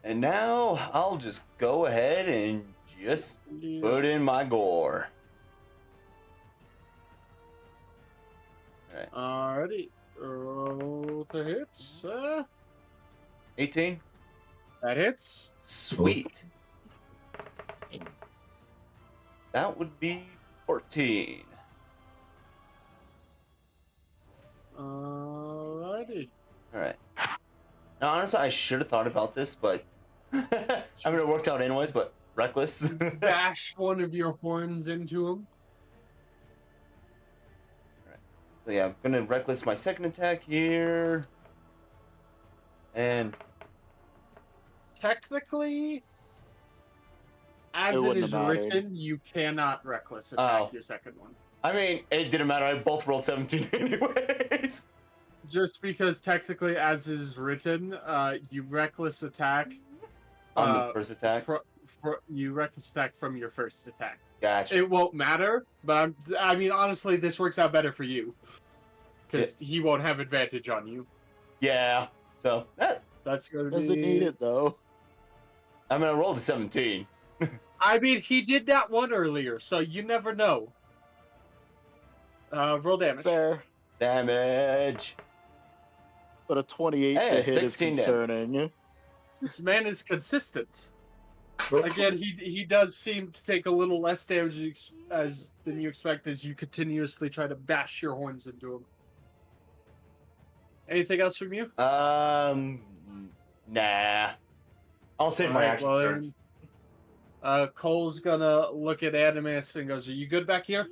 And now I'll just go ahead and just put in my gore. Alrighty. Roll to hit. 18. That hits. Sweet. That would be 14. Alrighty. Alright. Now, honestly, I should have thought about this, but I mean, it worked out anyways, but reckless. Bash one of your horns into him. So yeah, I'm gonna reckless my second attack here. And Technically, as It it wouldn't is have mattered. written, you cannot reckless attack Oh. your second one. I mean, it didn't matter. I both rolled 17 anyways. Just because technically, as is written, you reckless attack On the first attack. you reckless attack from your first attack. Gotcha. It won't matter, but I mean, honestly, this works out better for you because he won't have advantage on you. Yeah. So That's gonna Doesn't be. need it though. I mean, I rolled a 17. I mean, he did that one earlier, so you never know. Roll damage. Fair, Damage. but a 28 Hey, to hit is 16 damage. concerning. This man is consistent. Again, he does seem to take a little less damage than you expect as you continuously try to bash your horns into him. Anything else from you? Nah. I'll save my Alright, action well, turn. then, Cole's gonna look at Animus and goes, "Are you good back here?"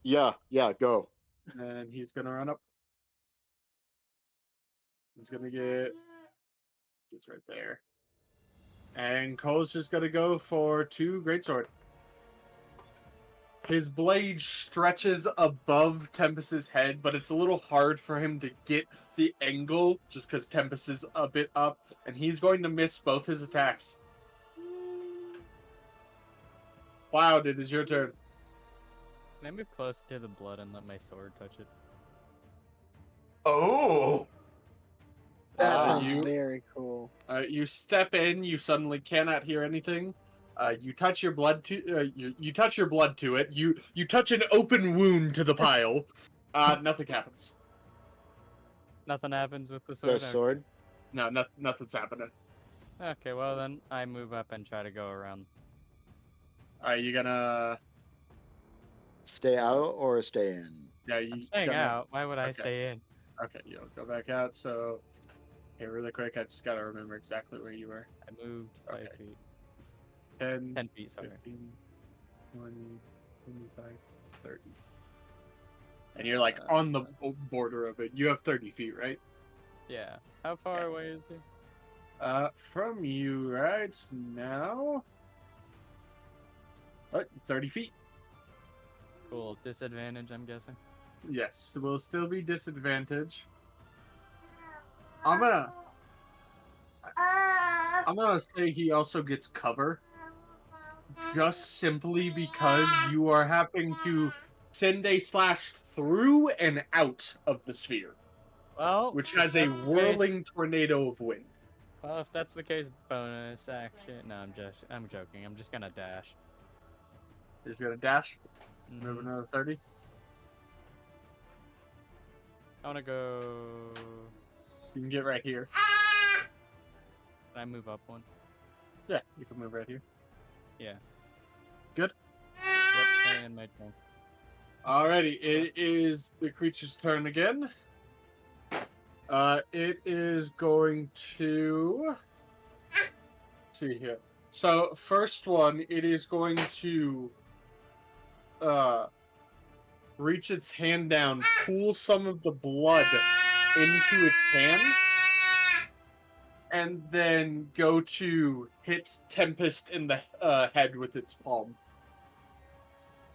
Yeah, go. And he's gonna run up. He's gonna get. It's right there. And Cole's just gonna go for 2 greatsword. His blade stretches above Tempest's head, but it's a little hard for him to get the angle just because Tempest is a bit up, and he's going to miss both his attacks. Cloud, it is your turn. Can I move close to the blood and let my sword touch it? Oh! That Uh, sounds you- very cool. You step in. You suddenly cannot hear anything. You touch your blood to you touch your blood to it. You touch an open wound to the pile. Nothing happens. Nothing happens with the sword. The Okay. sword. No, nothing's happening. Okay, well then I move up and try to go around. Are you gonna? Stay out or stay in? Yeah, you I'm staying gonna- out. Why would I Okay. stay in? Okay, you'll go back out. So, hey, really quick, I just gotta remember exactly where you were. I moved 5 Okay. feet. 10, 10 feet, sorry. 15, 20, 25, 30. And you're like on the border of it. You have 30 feet, right? Yeah. How far Yeah. away is he? From you right now. 30 feet. Cool. Disadvantage, I'm guessing. Yes, will still be disadvantage. I'm gonna say he also gets cover. Just simply because you are having to send a slash through and out of the sphere, Well, which has a that's the case- whirling tornado of wind. Well, if that's the case, bonus action. No, I'm joking. I'm just gonna dash. He's gonna dash, Mhm. move another 30. I wanna go. You can get right here. Can I move up one? Yeah, you can move right here. Yeah. And my turn. Alrighty, it is the creature's turn again. It is going to see here. So first one, it is going to reach its hand down, pool some of the blood into its hand, and then go to hit Tempest in the head with its palm.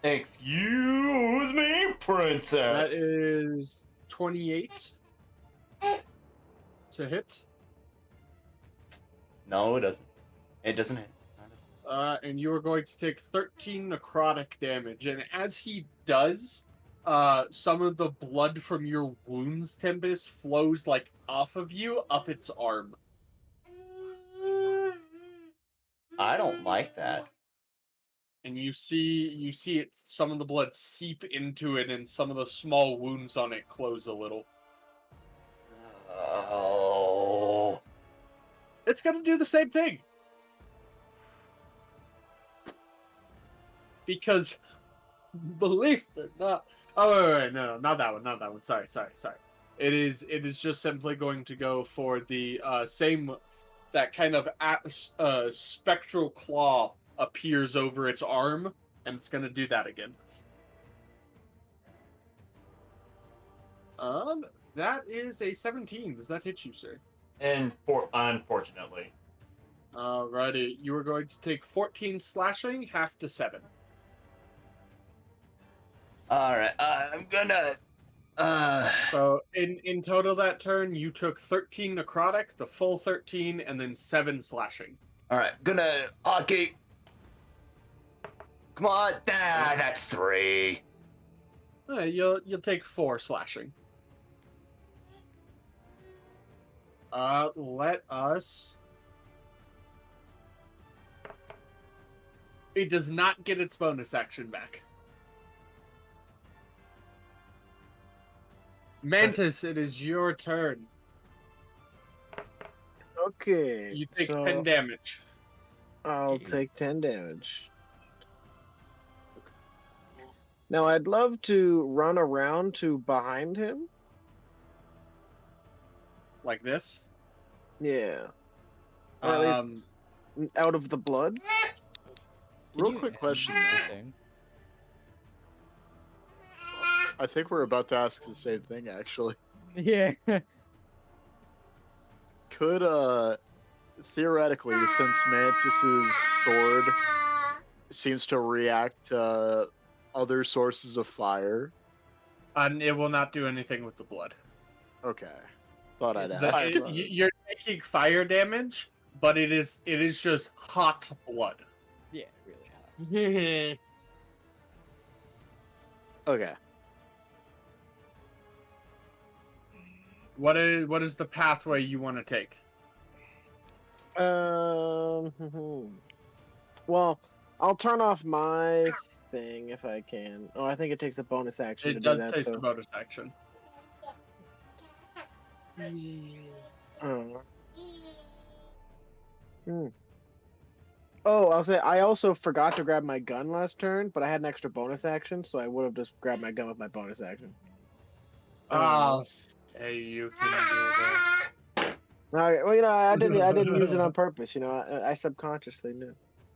Excuse me, That princess. is 28 to hit. No, it doesn't. It doesn't hit. And you are going to take 13 necrotic damage. And as he does, some of the blood from your wounds, Tempest, flows like off of you up its arm. I don't like that. And you see it, some of the blood seep into it, and some of the small wounds on it close a little. Oh. It's gonna do the same thing. Because, believe it or not, oh wait, no, not that one. Sorry. It is just simply going to go for the same, that kind of spectral claw appears over its arm, and it's gonna do that again. That is a 17. Does that hit you, sir? And unfortunately. Alrighty, you are going to take 14 slashing, half to 7. Alright, I'm gonna... So, in total that turn, you took 13 necrotic, the full 13, and then 7 slashing. Alright, gonna... Okay. Come on. That's 3. You'll take 4 slashing. Let us... It does not get its bonus action back. Mantis, it is your turn. Okay. You take so 10 damage. I'll take 10 damage. Now I'd love to run around to behind him. Like this. Yeah. Or at least out of the blood. Real quick question. though. I think we're about to ask the same thing, actually. Yeah. Could, theoretically, since Mantis's sword seems to react to other sources of fire. And it will not do anything with the blood. Okay. Thought I'd The- ask. you're taking fire damage, but it is just hot blood. Yeah, really hot. Okay. What is the pathway you want to take? Well, I'll turn off my thing if I can. Oh, I think it takes a bonus action to It do does that. taste a though. bonus action. Oh. Oh, I'll say I also forgot to grab my gun last turn, but I had an extra bonus action, so I would have just grabbed my gun with my bonus action. Oh, say you can do that. Okay, well, I didn't use it on purpose. I subconsciously knew.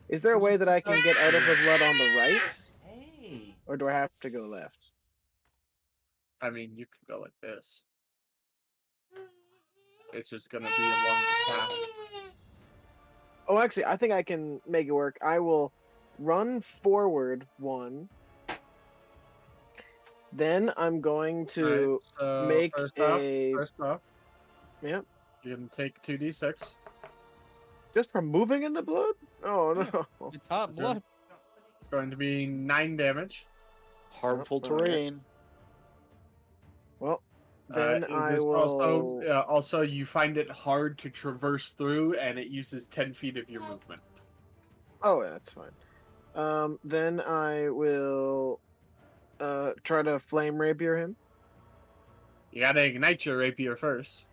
Is there a way that I can get out of the blood on the right, Hey. or do I have to go left? I mean, you could go like this. It's just gonna be along the path. Oh, actually, I think I can make it work. I will run forward 1. Then I'm going to Alright, so make first a. off, Yep. you can take 2d6. Just from moving in the blood? Oh no. It's hot Sure. blood. It's going to be 9 damage. Harmful Alright. terrain. Well, then It I is will. also you find it hard to traverse through, and it uses 10 feet of your movement. Oh, yeah, that's fine. Then I will try to flame rapier him. You gotta ignite your rapier first.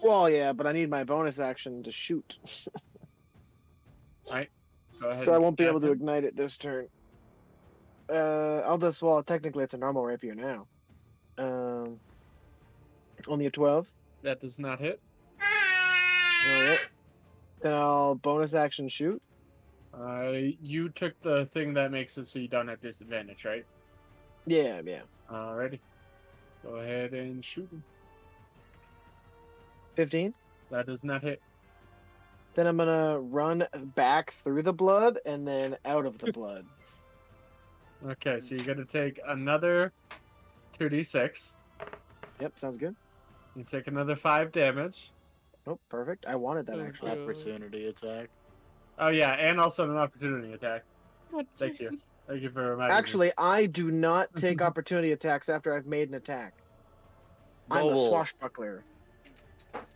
Well, yeah, but I need my bonus action to shoot, Go ahead so I and won't be stab able to him. ignite it this turn. I'll just well technically it's a normal rapier now. Only a 12. That does not hit. Alright. Then I'll bonus action shoot. You took the thing that makes it so you don't have disadvantage, right? Yeah, yeah. Alrighty. Go ahead and shoot him. 15. That does not hit. Then I'm gonna run back through the blood and then out of the blood. Okay, so you're gonna take another 2d6. Yep, sounds good. You take another 5 damage. Oh, perfect. I wanted that Oh, actually. God. Opportunity attack. Oh yeah, and also an opportunity attack. God Thank damn. you. Thank you for reminding me. Actually, I do not take opportunity attacks after I've made an attack. I'm a Noble. swashbuckler.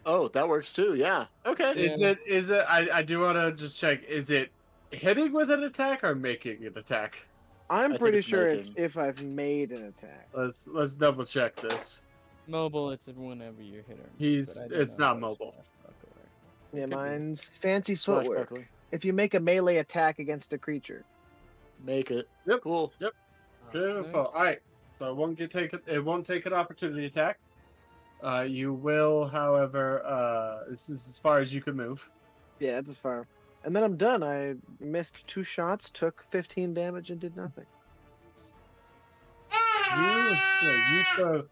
Oh, that works too. Yeah. Okay. Is it? I do want to just check. Is it hitting with an attack or making an attack? I'm think pretty it's sure it's making. if I've made an attack. Let's double check this. Mobile, it's whenever you hit her. It's not mobile. Yeah, Could be. mine's fancy footwork. Swashbuckler. If you make a melee attack against a creature. Make it. Yep. Cool. Beautiful. All right. So it won't take an opportunity attack. You will, however, this is as far as you can move. Yeah, that's as far. And then I'm done. I missed 2 shots, took 15 damage, and did nothing. You took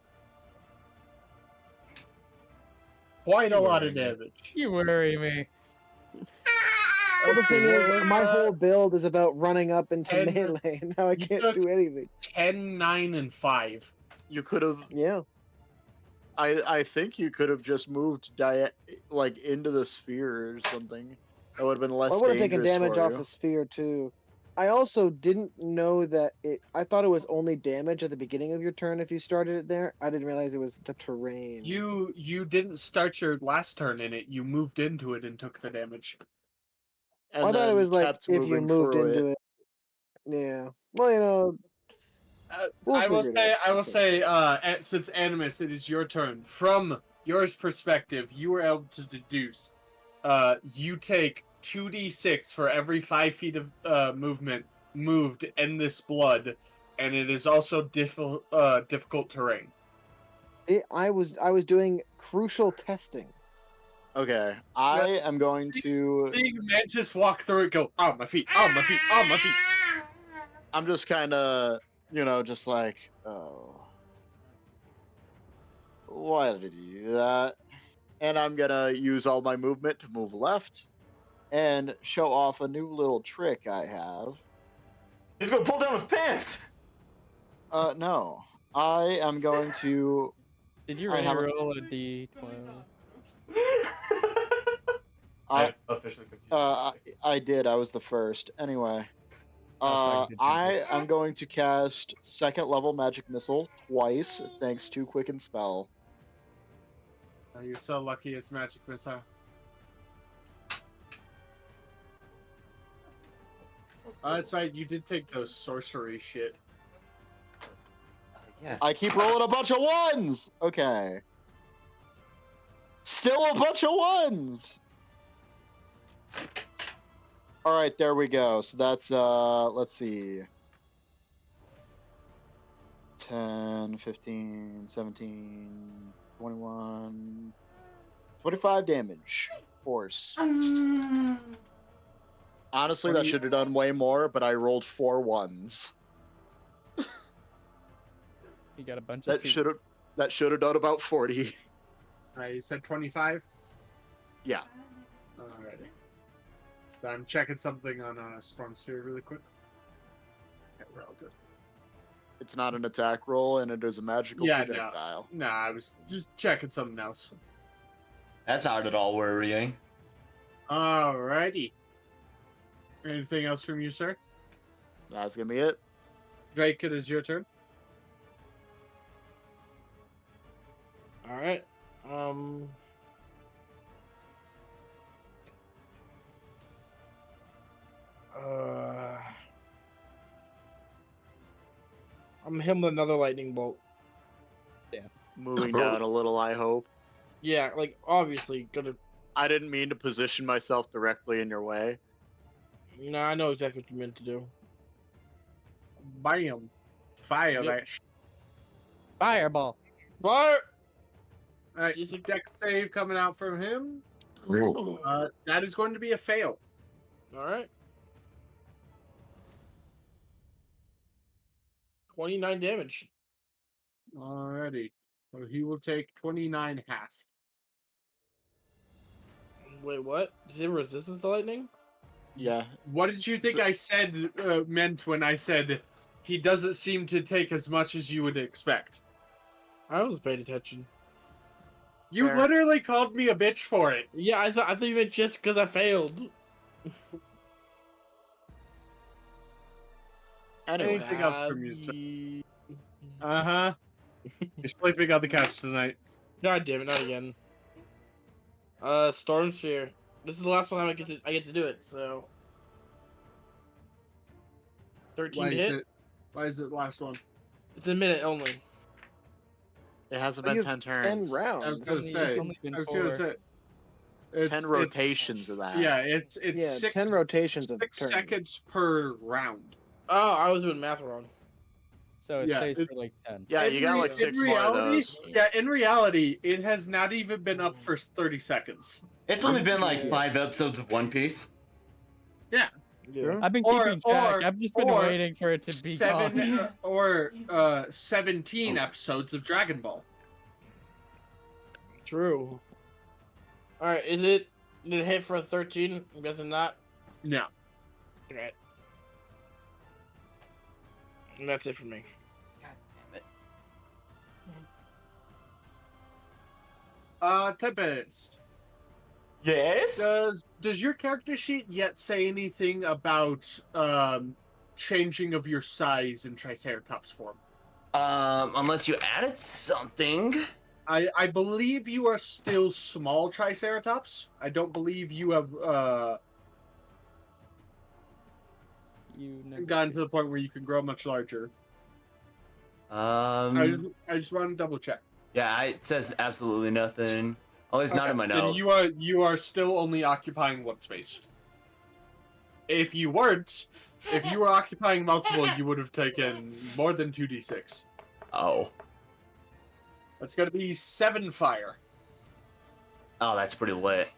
quite a lot of damage. You worry me. Well, the thing is, Okay, my whole build is about running up into and melee, and now I you can't took- do anything. 10, 9, and 5. You could have. Yeah. I think you could have just moved like into the sphere or something. That would have been less. I would have taken dangerous damage for off you. the sphere too. I also didn't know that it. I thought it was only damage at the beginning of your turn if you started it there. I didn't realize it was the terrain. You didn't start your last turn in it. You moved into it and took the damage. And I thought it then was like kept if you moving moved through into it. Yeah. Well, you know. We'll I will figure it say, out. I will say, since Animus, it is your turn. From your perspective, you were able to deduce. You take 2d6 for every 5 feet of movement moved in this blood, and it is also difficult terrain. I was doing crucial testing. Okay, I am going to. Seeing Mantis walk through it, go on my feet, on my feet, on my feet. I'm just kind of, just like, oh, why did you do that? And I'm gonna use all my movement to move left and show off a new little trick I have. He's gonna pull down his pants. No, I am going to. Did you I really haven't- roll a d12? I officially confused. I did. I was the first. Anyway, like the I am going to cast second level magic missile twice, thanks to Quicken Spell. Oh, you're so lucky it's magic missile. Oh, that's right. You did take those sorcery shit. Yeah. I keep rolling a bunch of ones. Okay. Still a bunch of ones. All right, there we go. So that's let's see. 10, 15, 17, 21, 25 damage. Force. Honestly, What do that you- should have done way more, but I rolled 4 ones. You got a bunch That of should have done about 40. You said 25? Yeah. Alrighty. So I'm checking something on Storm Sphere really quick. Okay, we're all good. It's not an attack roll, and it is a magical Yeah, no. projectile. Nah, I was just checking something else. That's not at all worrying. Alrighty. Anything else from you, sir? That's gonna be it. Drake, it is your turn. All right. I'm hitting with another lightning bolt. Moving down a little, I hope. Yeah, like obviously gonna. I didn't mean to position myself directly in your way. No, I know exactly what you meant to do. Bam. Fire Yep. that. Fireball. Fire! All right, Just a- deck save coming out from him. That is going to be a fail. All right. 29 damage. Alrighty. So he will take 29 half. Wait, what? Does he have resistance to lightning? Yeah. What did you think So- I said meant when I said he doesn't seem to take as much as you would expect? I was paying attention. You Fair. literally called me a bitch for it. Yeah, I thought you meant just because I failed. Anyway, Anything else from you, sir? Abby- Uh-huh. You're sleeping on the couch tonight. God damn it, not again. Storm Sphere. This is the last time I get to do it, so 13 Why to is hit. it? Why is it the last one? It's a minute only. it hasn't Oh, been you 10 have 10 turns. rounds. I was gonna It's say. only been I was gonna 4. say. 10 rotations of that. Yeah, it's Yeah, six, 10 rotations of 6 turn. seconds per round. Oh, I was doing math wrong. So it Yeah, stays it- for like 10. Yeah, In you got rea- like in 6 more of reality, those. Yeah, in reality, it has not even been up for 30 seconds. It's only been like Yeah. 5 episodes of One Piece. Yeah. I've been Or- keeping track. or- I've just been or waiting for it to be gone. 17 episodes of Dragon Ball. True. All right, did it hit for a 13? I'm guessing not. No. Okay. And that's it for me. God damn it. Tempest. Yes? Does your character sheet yet say anything about changing of your size in Triceratops form? Unless you added something. I believe you are still small Triceratops. I don't believe you have You never gotten to the point where you can grow much larger. Um, I just want to double check. yeah, it says absolutely nothing. Oh, it's not in my Then notes. you are still only occupying one space. If you weren't, if you were occupying multiple, you would have taken more than 2d6. Oh. That's gonna be 7 fire. Oh, that's pretty lit.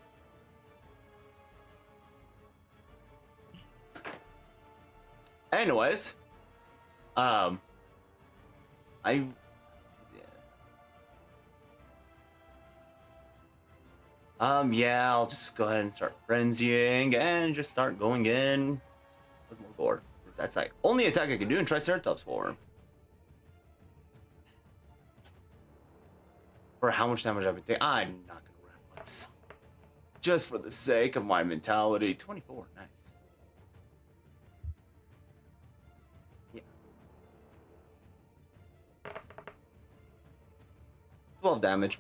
Anyways, I yeah, I'll just go ahead and start frenzying and just start going in with more gore. Because that's like only attack I can do in Triceratops form. For how much damage I've been taking, I'm not gonna reckless. Just for the sake of my mentality. 24, nice. Yeah. 12 damage.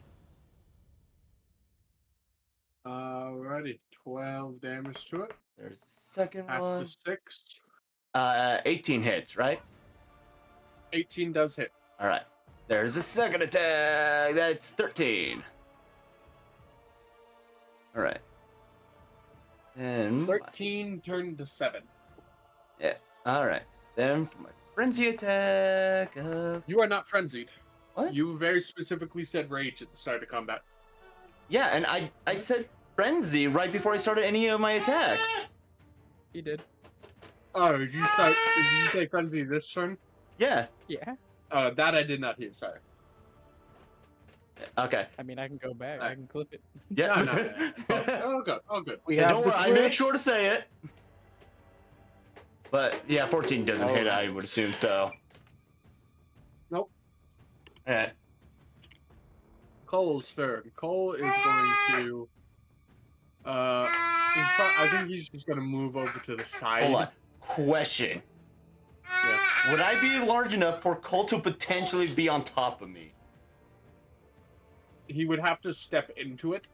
Alrighty, 12 damage to it. There's the second Half one. to 6. 18 hits, right? 18 does hit. All right. There's a second attack. That's 13. All right. And 13 turned to 7. yeah. All right. Then for my frenzy attack. You are not frenzied. What? You very specifically said rage at the start of combat. Yeah, and I said frenzy right before I started any of my attacks. He did. Oh, did you say frenzy this turn? Yeah. Yeah. That I did not hear, sorry. Okay. I mean, I can go back. I can clip it. Yeah. No, it's all good, all good. We Yeah, have don't the worry, I made clips. sure to say it. But yeah, 14 doesn't hit, I would Alright. assume so. Nope. Alright. Cole's turn. Cole is going to. I think he's just going to move over to the side. Hold on. Question. Yes. Would I be large enough for Cole to potentially be on top of me? He would have to step into it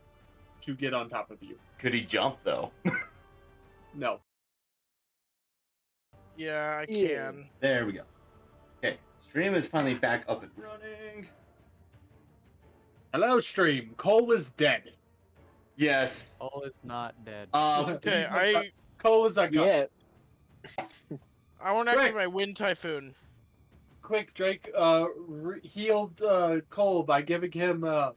to get on top of you. Could he jump though? No. Yeah, I Yeah. can. There we go. Okay, stream is finally back up and running. Hello, Stream. Cole is dead. Yes. Cole is not dead. Okay, He's Cole is a god. Yeah. I want to activate Drake. my Wind Typhoon. Quick, Drake. Healed Cole by giving him a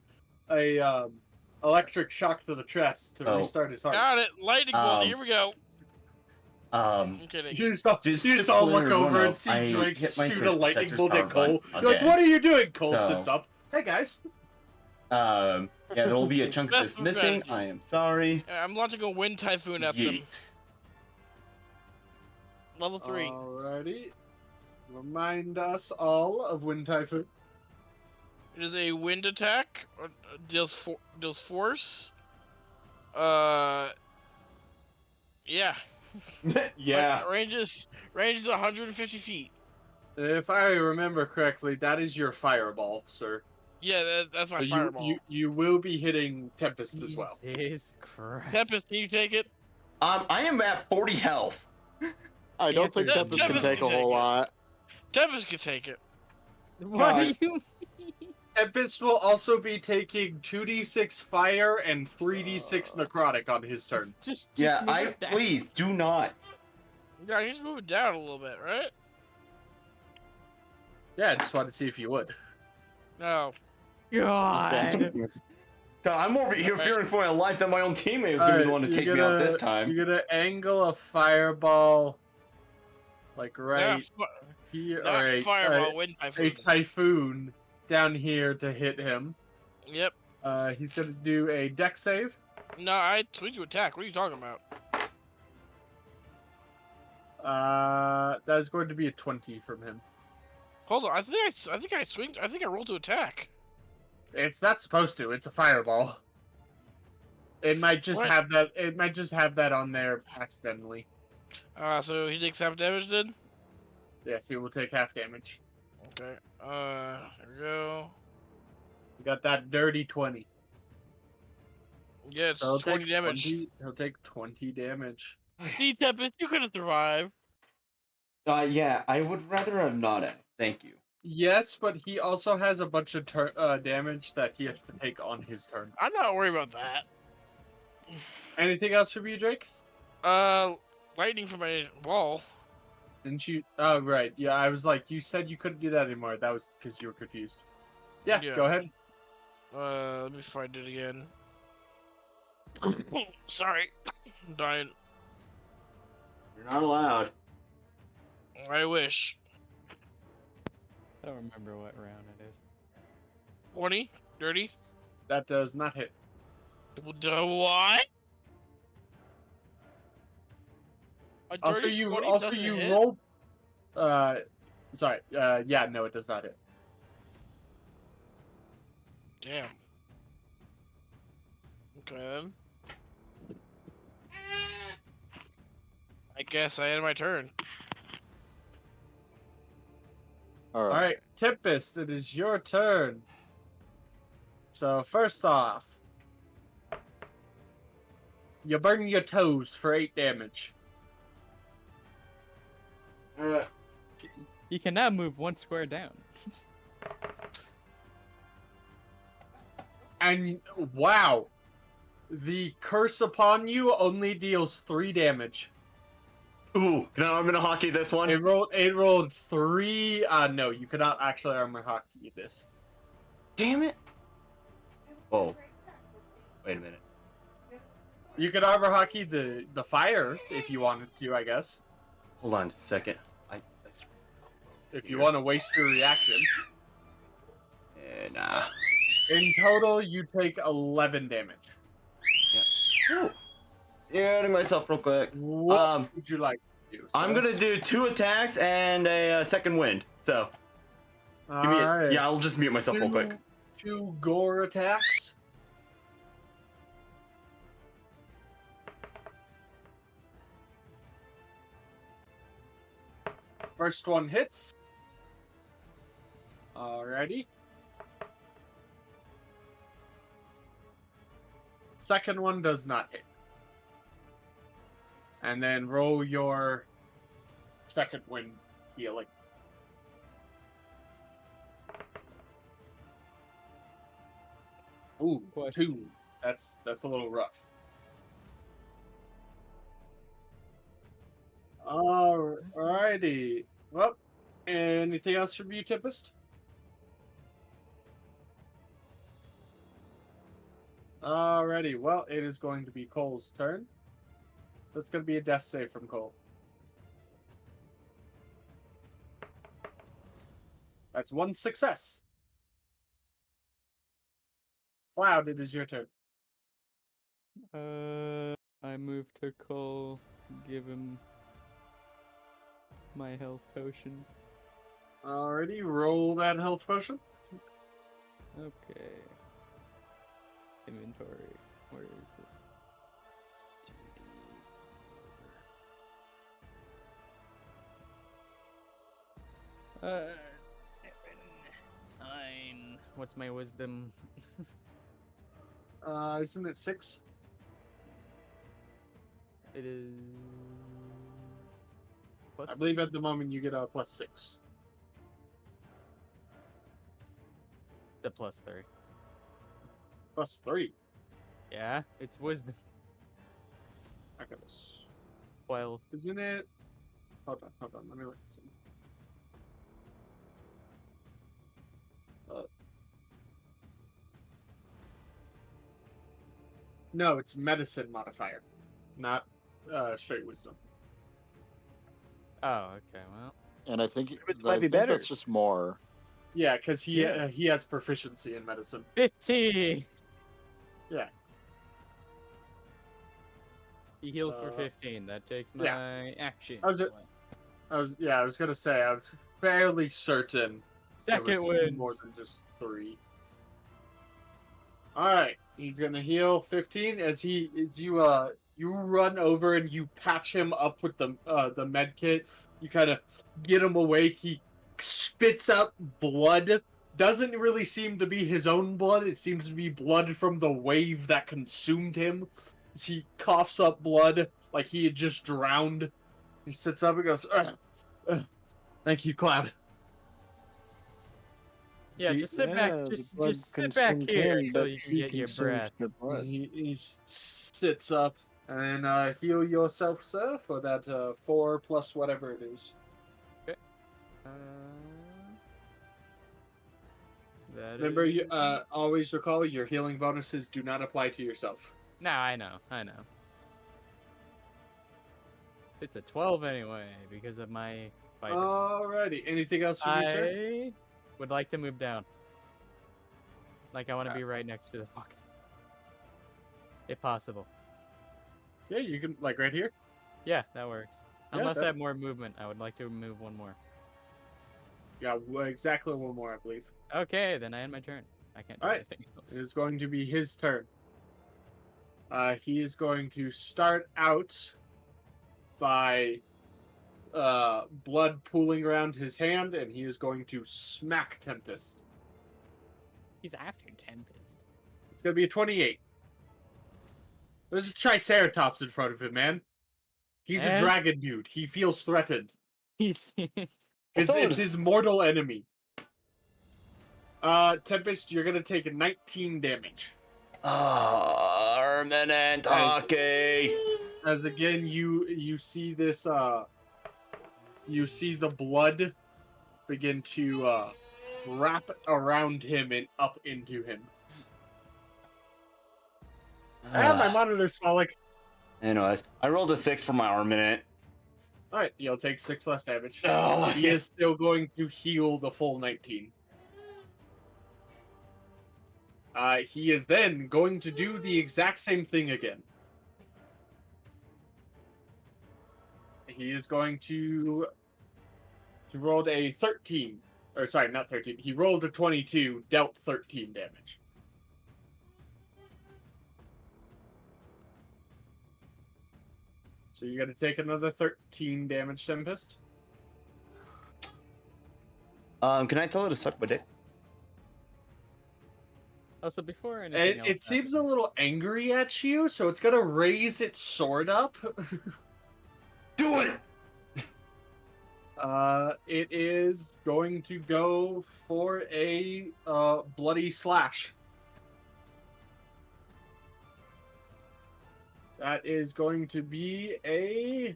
electric shock to the chest to Oh. restart his heart. Got it. Lightning bolt. Um, Here we go. Um, I'm kidding. You just all, Just you to just all clear look everyone over and up, see I Drake hit my shoot a Surge lightning Protector's bolt at power button Cole. You're like, again. what are you doing? Cole So- sits up. Hey guys. yeah, there will be a chunk of That's this missing. strategy. I am sorry. I'm launching a Wind Typhoon at them. Yeet. Level 3. Alrighty. Remind us all of Wind Typhoon. It is a wind attack. Deals force. Yeah. Yeah. Range is 150 feet. If I remember correctly, that is your fireball, sir. Yeah, that's my So fireball. you will be hitting Tempest as well. Jesus Christ. Tempest, can you take it? I am at 40 health. I don't think Answer- Tempest can Tempest take can a whole take it. lot. Tempest can take it. What do God. you mean? Tempest will also be taking 2d6 fire and 3d6 necrotic on his turn. Just Yeah, move I it down. please do not. Yeah, he's moving down a little bit, right? Yeah, I just wanted to see if you would. No. God. God, I'm over here Okay. fearing for my life that my own teammate is gonna be the one to take me out this time. You're gonna angle a fireball, like Not, right fi- here, not or fireball, wind a typhoon. typhoon down here to hit him. Yep. He's gonna do a deck save. No, I swing to attack. What are you talking about? That is going to be a 20 from him. Hold on. I think I swing. I think I rolled to attack. It's not supposed to. It's a fireball. It might just What? have that. It might just have that on there accidentally. So he takes half damage then. Yes, he will take half damage. Okay. There we go. You got that dirty 20. Yeah, it's So he'll 20 take damage. 20, he'll take 20 damage. See, Tempest, you couldn't survive. Yeah, I would rather have not have. Thank you. Yes, but he also has a bunch of damage that he has to take on his turn. I'm not worried about that. Anything else from you, Drake? Lightning from my wall. Didn't you? Oh, right. Yeah, I was like, you said you couldn't do that anymore. That was because you were confused. Yeah, Yeah. go ahead. Let me find it again. Sorry. I'm dying. You're not allowed. I wish. I don't remember what round it is. 20? Dirty? That does not hit. What? A Also, dirty you 20 also doesn't you hit? roll. Sorry. Yeah, no, it does not hit. Damn. Okay then. I guess I had my turn. All All right, Tempest, it is your turn. So first off, you burn your toes for 8 damage. You can now move one square down. And wow, the curse upon you only deals 3 damage. Ooh, can I armor hockey this one? It rolled 3. No, you cannot actually armor hockey this. Damn it. Whoa. Wait a minute. You could armor hockey the fire if you wanted to, I guess. Hold on a second. If you want to waste your reaction. Nah. In total, you take 11 damage. Ooh. Yeah, to myself real quick. What would you like to do? I'm sir? gonna do 2 attacks and a second wind. So, give me Alright. yeah, I'll just mute myself real quick. 2 gore attacks. First one hits. Alrighty. Second one does not hit. And then roll your second wind healing. Ooh, Question. 2. That's a little rough. Alrighty. Well, anything else from you, Tempest? Alrighty. Well, it is going to be Cole's turn. That's going to be a death save from Cole. That's one success. Cloud, it is your turn. I move to Cole, give him my health potion. Alrighty, roll that health potion. Okay. Inventory. Where is it? 2D. 7, 9. What's my wisdom? Isn't it 6? It is. Plus I believe at the moment you get a +6. the +3. +3. Yeah, it's wisdom. I got this. 12. Isn't it? Hold on. Let me look at something. No, it's medicine modifier, not straight wisdom. Oh, okay. Well, And I think, might be better. that's just more. Yeah, because he Yeah. he has proficiency in medicine. 15. Yeah. He heals for So- 15. That takes my Yeah. action. I was gonna say I'm fairly certain there Second was win. more than just 3. All right, he's gonna heal 15 as you run over and you patch him up with the med kit. You kind of get him awake. He spits out blood. Doesn't really seem to be his own blood. It seems to be blood from the wave that consumed him. As he coughs up blood like he had just drowned. He sits up and goes, "Thank you, Cloud." Yeah, See, just sit Yeah, back. the Just blood sit back consumed here him, until but you can he get your consumed breath. the blood. he sits up and heal yourself, sir, for that 4 plus whatever it is. Uh, that Remember, you is- always recall your healing bonuses do not apply to yourself. No, I know. It's a 12 anyway because of my fighter. Alrighty, anything else from you, sir? I would like to move down. Like I want to be right next to the fuck. If possible. Yeah, you can, like, right here. Yeah, that works. Yeah, Unless that- I have more movement, I would like to move one more. Yeah, exactly one more, I believe. Okay, then I end my turn. I can't do Alright. anything else. It is going to be his turn. He is going to start out by blood pooling around his hand, and he is going to smack Tempest. He's after Tempest. It's going to be a 28. There's a Triceratops in front of him, man. He's a Eh? dragon dude. He feels threatened. He's It's thought it his was- mortal enemy. Tempest, you're going to take 19 damage. Arminent hockey. As again, you see this you see the blood begin to wrap around him and up into him. And my monitor's falling. Anyways, I rolled a 6 for my Arminent. Alright, you'll take 6 less damage. Oh, He is still going to heal the full 19. He is then going to do the exact same thing again. He is going to... He rolled a 13. Or sorry, not 13. He rolled a 22, dealt 13 damage. So you're going to take another 13 damage, Tempest. Can I tell it to suck my dick? also before anything else It seems a happens- little angry at you, so it's going to raise its sword up. Do it! It is going to go for a bloody slash. That is going to be a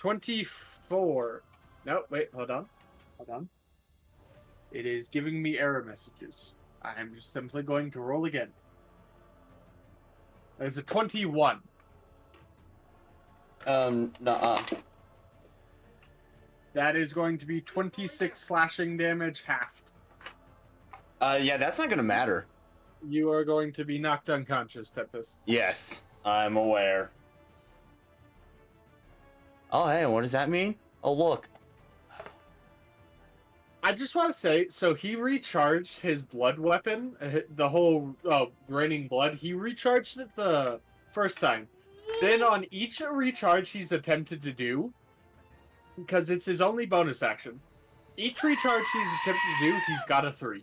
24. No, wait, hold on. Hold on. It is giving me error messages. I am just simply going to roll again. There's a 21. Nuh-uh. That is going to be 26 slashing damage halved. Yeah, that's not gonna matter. You are going to be knocked unconscious, Tempest. Yes, I'm aware. Oh, hey, what does that mean? Oh, look. I just want to say, so he recharged his blood weapon, the whole raining blood. He recharged it the first time. Then on each recharge he's attempted to do, because it's his only bonus action, each recharge he's attempted to do, he's got a 3.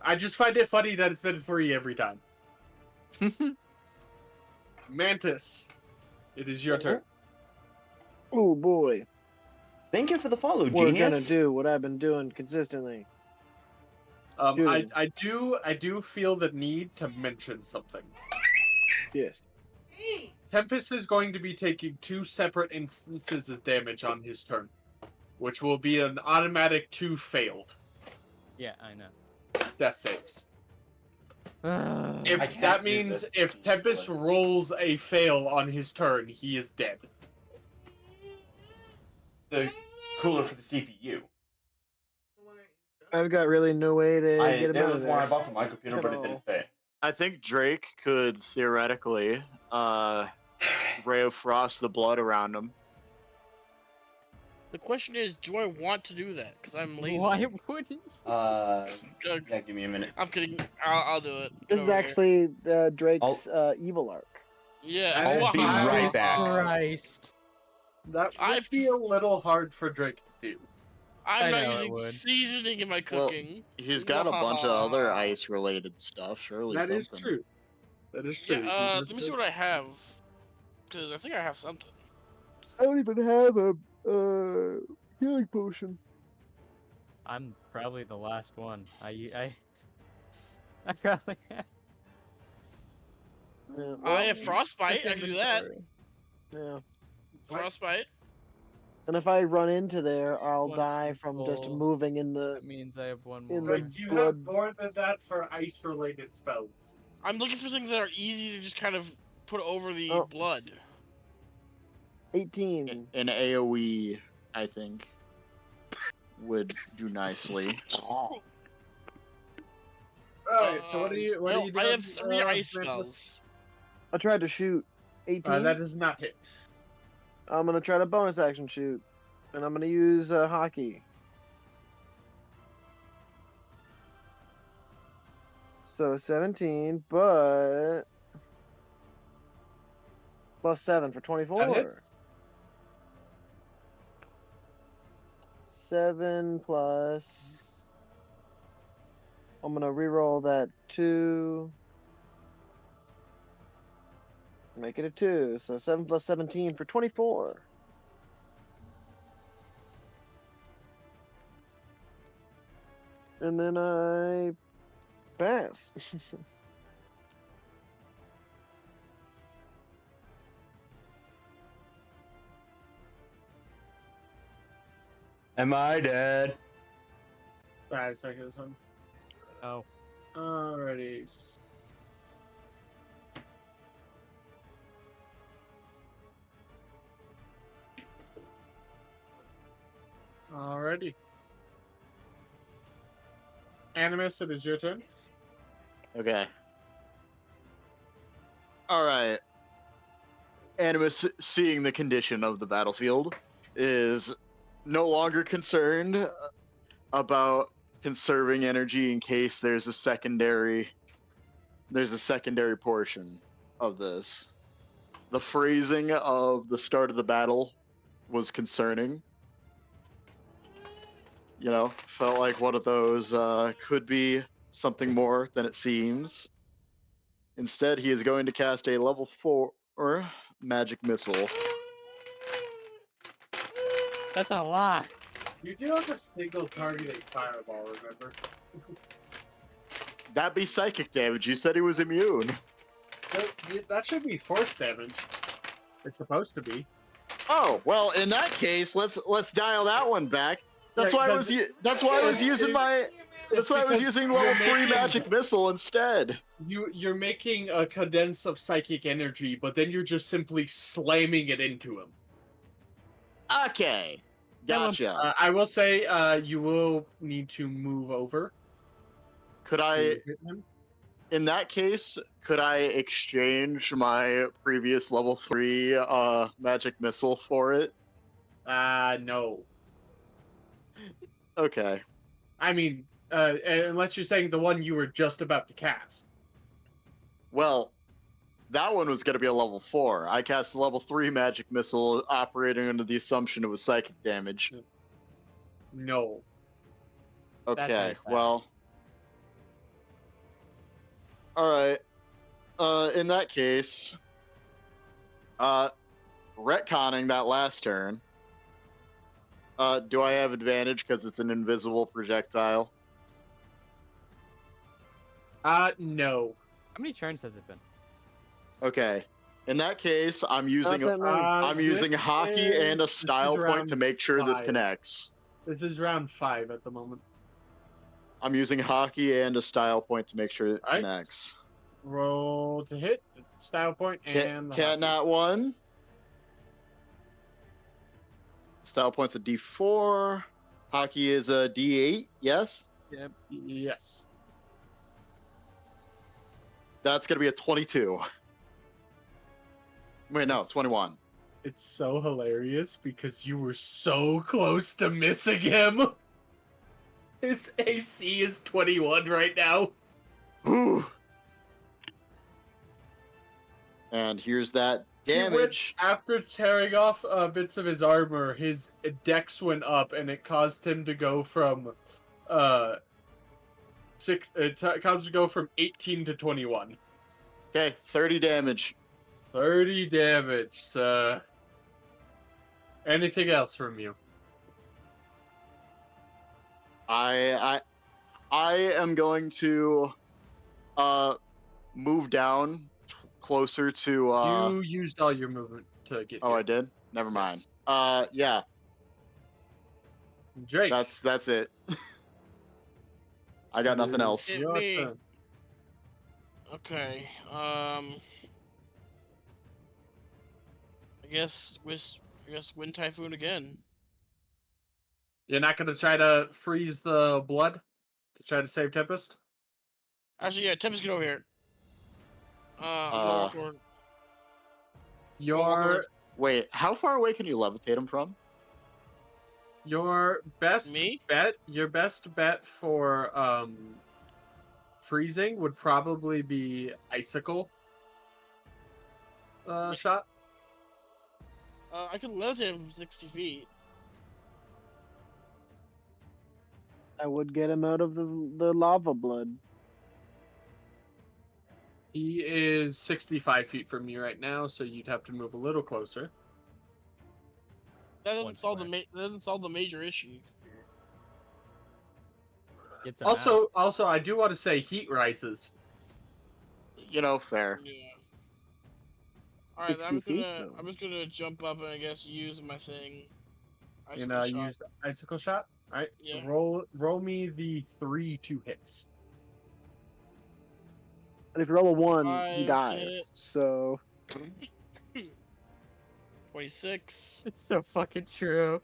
I just find it funny that it's been 3 every time. Mantis, it is your turn. Oh boy. Thank you for the follow, We're gonna genius. do what I've been doing consistently. I do feel the need to mention something. Yes. Hey, Tempest is going to be taking 2 separate instances of damage on his turn, which will be an automatic 2 failed Yeah, I know. death saves. I If can't that use means this. if Tempest rolls a fail on his turn, he is dead. The cooler for the CPU. I've got really no way to get him It out was of one I there. bought for my computer, but it No. didn't fit. I think Drake could theoretically ray of frost the blood around him. The question is, do I want to do that? Because I'm lazy. Why wouldn't you? Yeah, give me a minute. I'm kidding. I'll do it. Get This is over here. actually Drake's evil arc. Yeah. I'll be wow. right Jesus back. Christ. That I- would be a little hard for Drake to do. I'm I not know it using would. seasoning in my Well, cooking. He's got a bunch of other Wow. ice-related stuff. Surely That is something. true. That is true. Yeah, let me see what I have. Because I think I have something. I don't even have a healing potion. I'm probably the last one. I probably have. Yeah, I have frostbite. I can do that. Inventory. yeah. Frostbite. And if I run into there, I'll One die from just full- moving in the. That means I have one In more. the Drake, you blood. have more than that for ice-related spells. I'm looking for things that are easy to just kind of put over the Oh. blood. 18. An AoE, I think, would do nicely. Alright, so what are you well, doing? I have 3 ice Mantis? spells. I tried to shoot 18. That does not hit. I'm gonna try to bonus action shoot, and I'm gonna use hockey. So 17, but plus 7 for 24. That hits. 7 plus. I'm gonna reroll that 2. Make it a 2. So 7 plus 17 for 24. And then I pass. Am I dead? 5 seconds. Oh, Alrighty. Alrighty. Animus, it is your turn. Okay. Alright. Animus, seeing the condition of the battlefield, is no longer concerned about conserving energy in case there's a secondary portion of this. The phrasing of the start of the battle was concerning. You know, felt like one of those could be something more than it seems. Instead, he is going to cast a level 4 magic missile. that's a lot. You do have a single targeting fireball, remember? That'd be psychic damage. You said he was immune. That should be force damage. It's supposed to be. Oh well, in that case, let's dial that one back. That's Yeah, why I because was that's why I was using my that's why I was because using you're level 3 making- magic missile instead. You're making a condense of psychic energy, but then you're just simply slamming it into him. Okay, gotcha. I will say, you will need to move over. Could to I, hit him. in that case, could I exchange my previous level 3 magic missile for it? No. Okay. I mean, unless you're saying the one you were just about to cast. Well, that one was going to be a level 4. I cast a level 3 magic missile operating under the assumption it was psychic damage. No. Okay, ain't bad. well. Alright. In that case, retconning that last turn, do I have advantage because it's an invisible projectile? No. How many turns has it been? Okay. In that case, I'm using that many. I'm using this hockey and a is style point round to make sure this 5. connects. This is round 5 at the moment. I'm using hockey and a style point to make sure it Alright. connects. Roll to hit, style point, and the Cat hockey. nat 1. Style point's a D4. Hockey is a D8. Yes, Yes. that's gonna be a 22. Wait, no, That's- 21. It's so hilarious because you were so close to missing him. His AC is 21 right now. Whew. And here's that He went- damage. After tearing off bits of his armor, his dex went up, and it caused him to go from go from 18 to 21. Okay, 30 damage. 30 damage, sir. Anything else from you? I am going to move down closer to You used all your movement to get oh, here. I did? Never mind. Yes. Yeah, Drake. that's it. I got nothing else. Hit Your me. turn. Okay. I guess Wind Typhoon again. You're not gonna try to freeze the blood to try to save Tempest? Actually, yeah, Tempest, get over here. I'm gonna walk over. Your Wait, how far away can you levitate him from? your best Me? bet, your best bet for freezing would probably be icicle shot. I can levitate him from 60 feet. I would get him out of the lava blood. He is 65 feet from you right now, so you'd have to move a little closer. That One doesn't solve square. that doesn't solve the major issue. Gets him out. Also, I do want to say heat rises. You know, fair. Yeah. All right, 60 feet, though. I'm just gonna jump up and I guess use my thing. You Icicle know, shot. use icicle shot. All right. Yeah. Roll me the 3 2 hits. But if you roll a 1, he 5 dies. hit. So 26, It's so fucking true.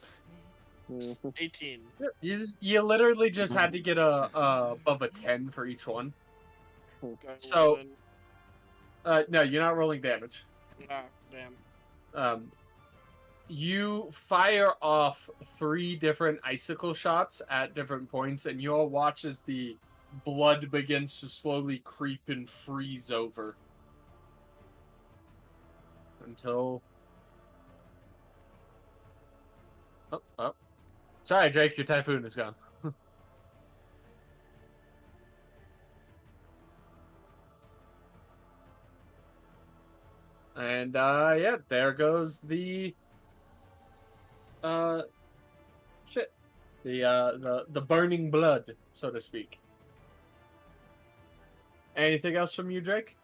18. You literally just had to get a above a 10 for each one. Okay, So- well No, you're not rolling damage. then- damn. You fire off 3 different icicle shots at different points, and you all watch as the blood begins to slowly creep and freeze over. Until... Oh. Sorry, Jake, your typhoon is gone. And, yeah, there goes the... shit. The burning blood, so to speak. Anything else from you, Drake?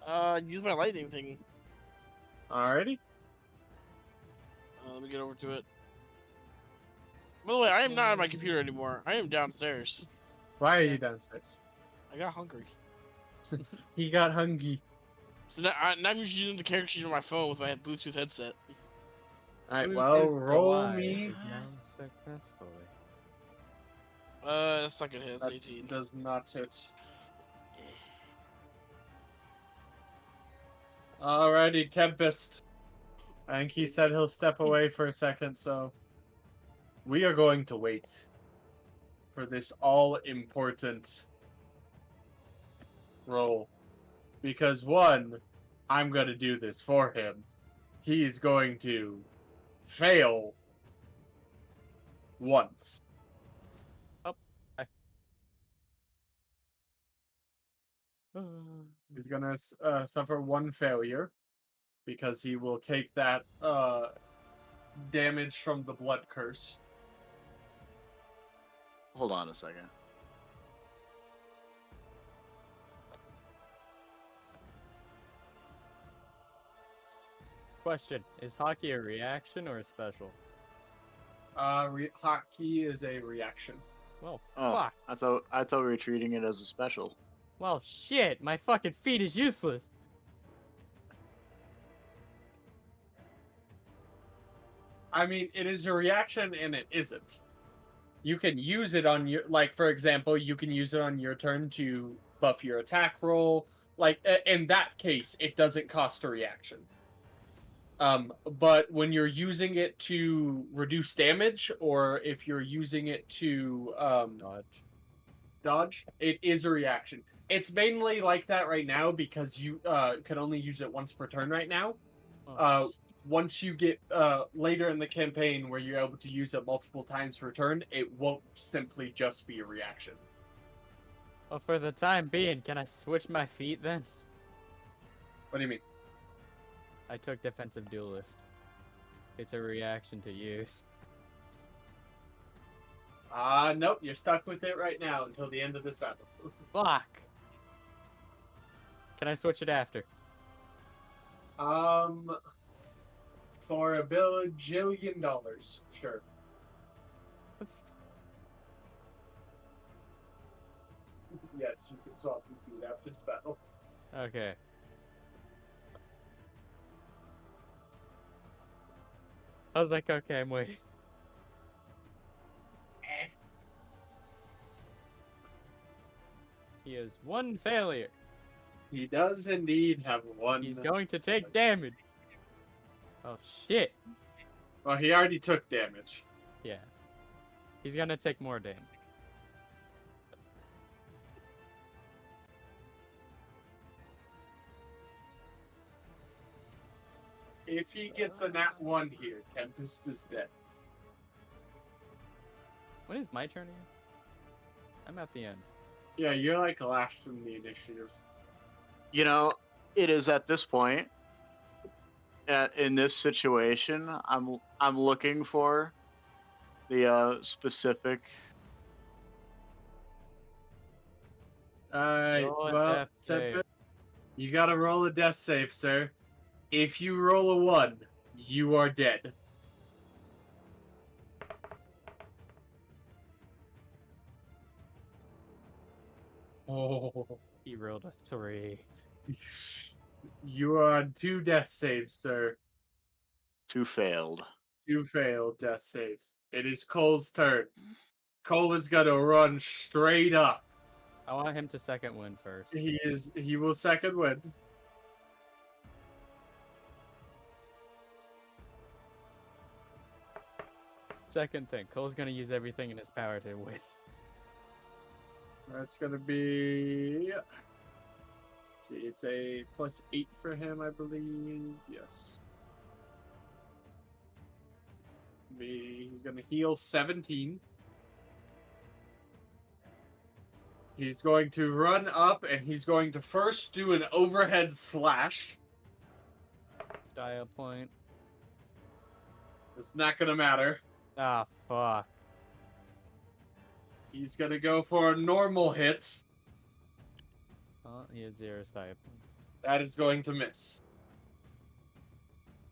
Use my lightning thing. Alrighty. Let me get over to it. By the way, I am not on my computer anymore. I am downstairs. Why are you downstairs? I got hungry. He got hungry. So now, now I'm just using the character sheet on my phone with my Bluetooth headset. Alright, Bluetooth well, roll Wi me. is now successfully. Second hit, That 18. does not hit. Alrighty, Tempest. I think he said he'll step away for a second, so we are going to wait for this all-important roll. Because one, I'm going to do this for him. He's going to fail once. He's gonna suffer one failure because he will take that damage from the blood curse. Hold on a second. Question: is hockey a reaction or a special? Hockey is a reaction. Well, Oh, fuck. I thought we were treating it as a special. Well, shit. My fucking feet is useless. I mean, it is a reaction and it isn't. You can use it on your, like, for example, you can use it on your turn to buff your attack roll. Like, in that case, it doesn't cost a reaction. But when you're using it to reduce damage, or if you're using it to dodge, it is a reaction. It's mainly like that right now because you can only use it once per turn right now. Oh, Once you get later in the campaign where you're able to use it multiple times per turn, it won't simply just be a reaction. well, for the time being, can I switch my feet then? What do you mean? I took defensive duelist. It's a reaction to use. Nope, you're stuck with it right now until the end of this battle. Fuck. Can I switch it after? For $1 bajillion, sure. Yes, you can swap your feet after the battle. Okay. I was like, okay, I'm waiting. He has one failure. He does indeed have one. He's going to take damage. Oh, shit. Well, he already took damage. Yeah. He's gonna take more damage. If he gets a nat 1 here, Tempest is dead. When is my turn again? I'm at the end. Yeah, you're like last in the initiative. You know, it is at this point, in this situation, I'm looking for the specific. Alright, Roll a well, death save. Tempest, you gotta roll a death save, sir. If you roll a 1, you are dead. Oh, He rolled a 3. you are on 2 death saves, sir. 2 failed. 2 failed death saves. It is Cole's turn. Cole is gonna run straight up. I want him to second win first. He will second win. Second thing, Cole's gonna use everything in his power to win. That's gonna be. Let's see, it's a +8 for him, I believe. Yes. He's gonna heal 17. He's going to run up and he's going to first do an overhead slash. Style point. It's not gonna matter. Ah, fuck. He's gonna go for a normal hit. Oh, he has 0 style points. That is going to miss.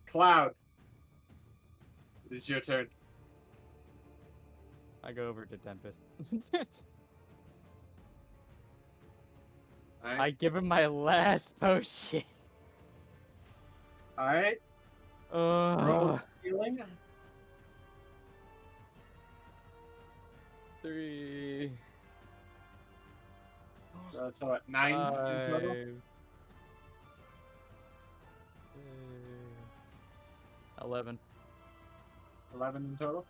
Cloud. It is your turn. I go over to Tempest. Alright. I give him my last potion. Alright. Oh, Roll healing. 3, So that's what, 9 in total? 5, 6, 11. 11 in total?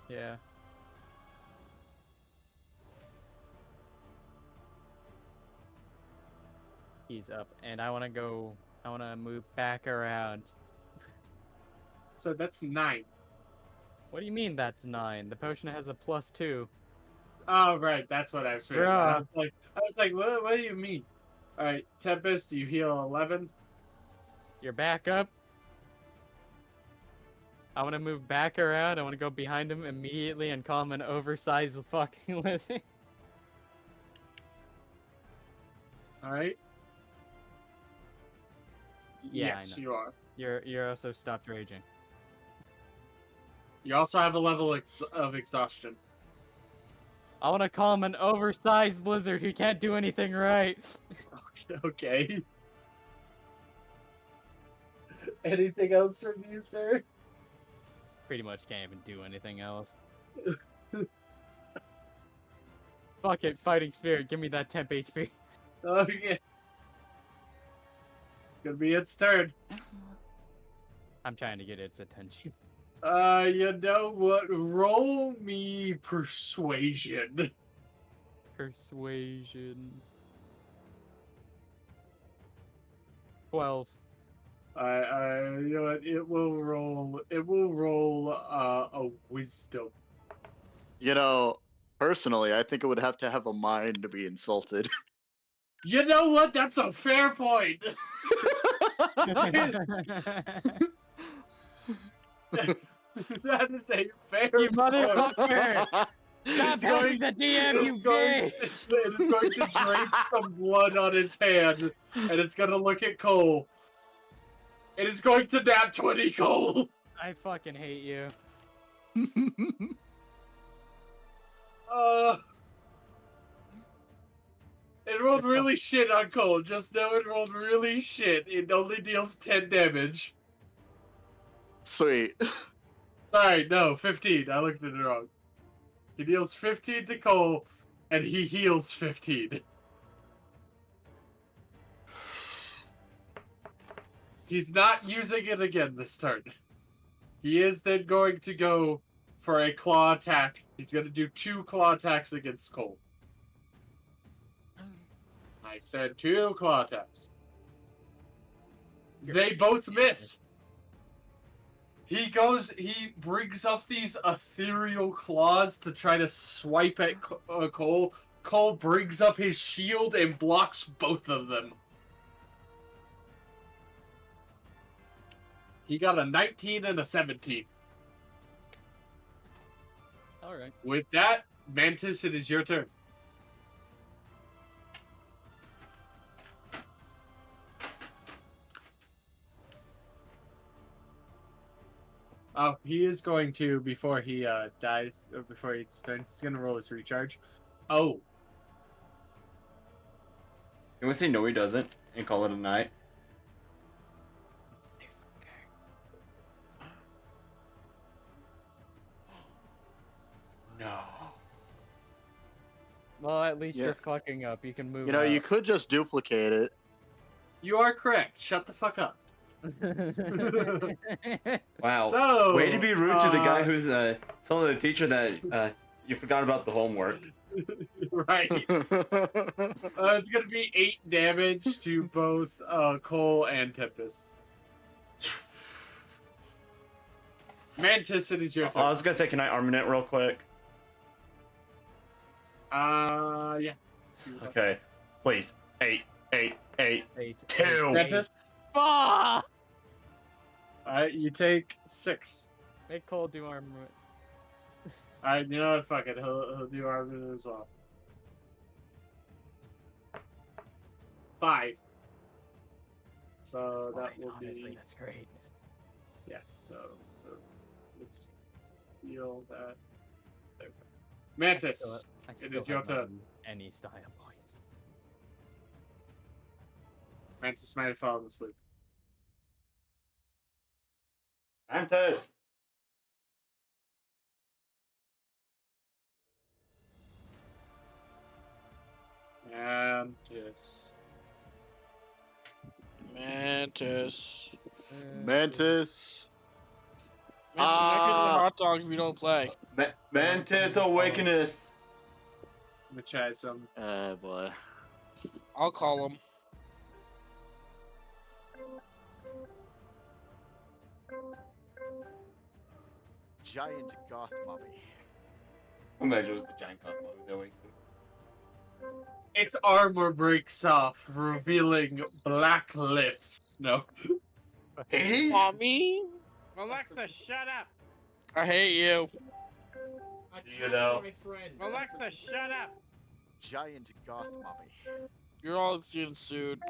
Yeah. He's up, and I want to go. I want to move back around. So that's 9. What do you mean that's 9? The potion has a +2. Oh, right. That's what I was figuring. I Bruh. was like, what do you mean? Alright, Tempest, you heal 11. You're back up. I want to move back around. I want to go behind him immediately and call him an oversized fucking lizard. Alright. Yeah, Yes, I know. you are. You're also stopped raging. You also have a level of exhaustion. I want to call him an oversized lizard who can't do anything right. Okay. Anything else from you, sir? Pretty much can't even do anything else. Fuck it, fighting spirit. Give me that temp HP. Okay. It's gonna be its turn. I'm trying to get its attention. You know what? Roll me persuasion. Persuasion. 12. You know what? It will roll. It will roll a wisdom. You know, personally, I think it would have to have a mind to be insulted. You know what? That's a fair point. That is a fair You point. motherfucker! Stop It's helping going- the DM, you bitch! It is going to drape some blood on its hand, and it's gonna look at Cole. It is going to nat 20 Cole. I fucking hate you. It rolled really shit on Cole. Just know it rolled really shit. It only deals 10 damage. Sweet. Sorry, no, 15. I looked at it wrong. He deals 15 to Cole, and he heals 15. He's not using it again this turn. He is then going to go for a claw attack. He's going to do 2 claw attacks against Cole. I said 2 claw attacks. They both miss. He brings up these ethereal claws to try to swipe at Cole. Cole brings up his shield and blocks both of them. He got a 19 and a 17. Alright. With that, Mantis, it is your turn. Oh, he is going to, before he dies, or before it's turn, he's going to roll his recharge. Oh, Can we say no he doesn't and call it a night? No. Well, at least Yeah. you're fucking up. You can move You know, you out. could just duplicate it. you are correct. Shut the fuck up. Wow. So, Way to be rude to the guy uh, who's telling the teacher that you forgot about the homework. right. It's going to be 8 damage to both Cole and Tempest. Mantis, it is your I turn. was gonna say, can I armament real quick? Yeah. Okay, please. 8, 8, 8. 8, 2. Tempest? Ah! Alright, you take 6. Make Cole do armor. Alright, you know what? Fuck it. He'll do armament as well. 5. So that Fine, will honestly, be that's great. yeah. So let's heal that. There. Mantis, I it still is your have not turn. used any style points. Mantis might have fallen asleep. Mantis! Mantis. Mantis. Mantis. Mantis, you're not getting the Ah. hot dog if you don't play. Mantis Awakeness! Let me try some. Oh boy. I'll call him. Giant goth mummy. Imagine it was the giant goth mummy that wakes up. Its armor breaks off, revealing black lips. No. Hades? Mommy? Alexa, shut up. I hate you. You know. My friend. Alexa, shut up. Giant goth mummy. You're all getting sued.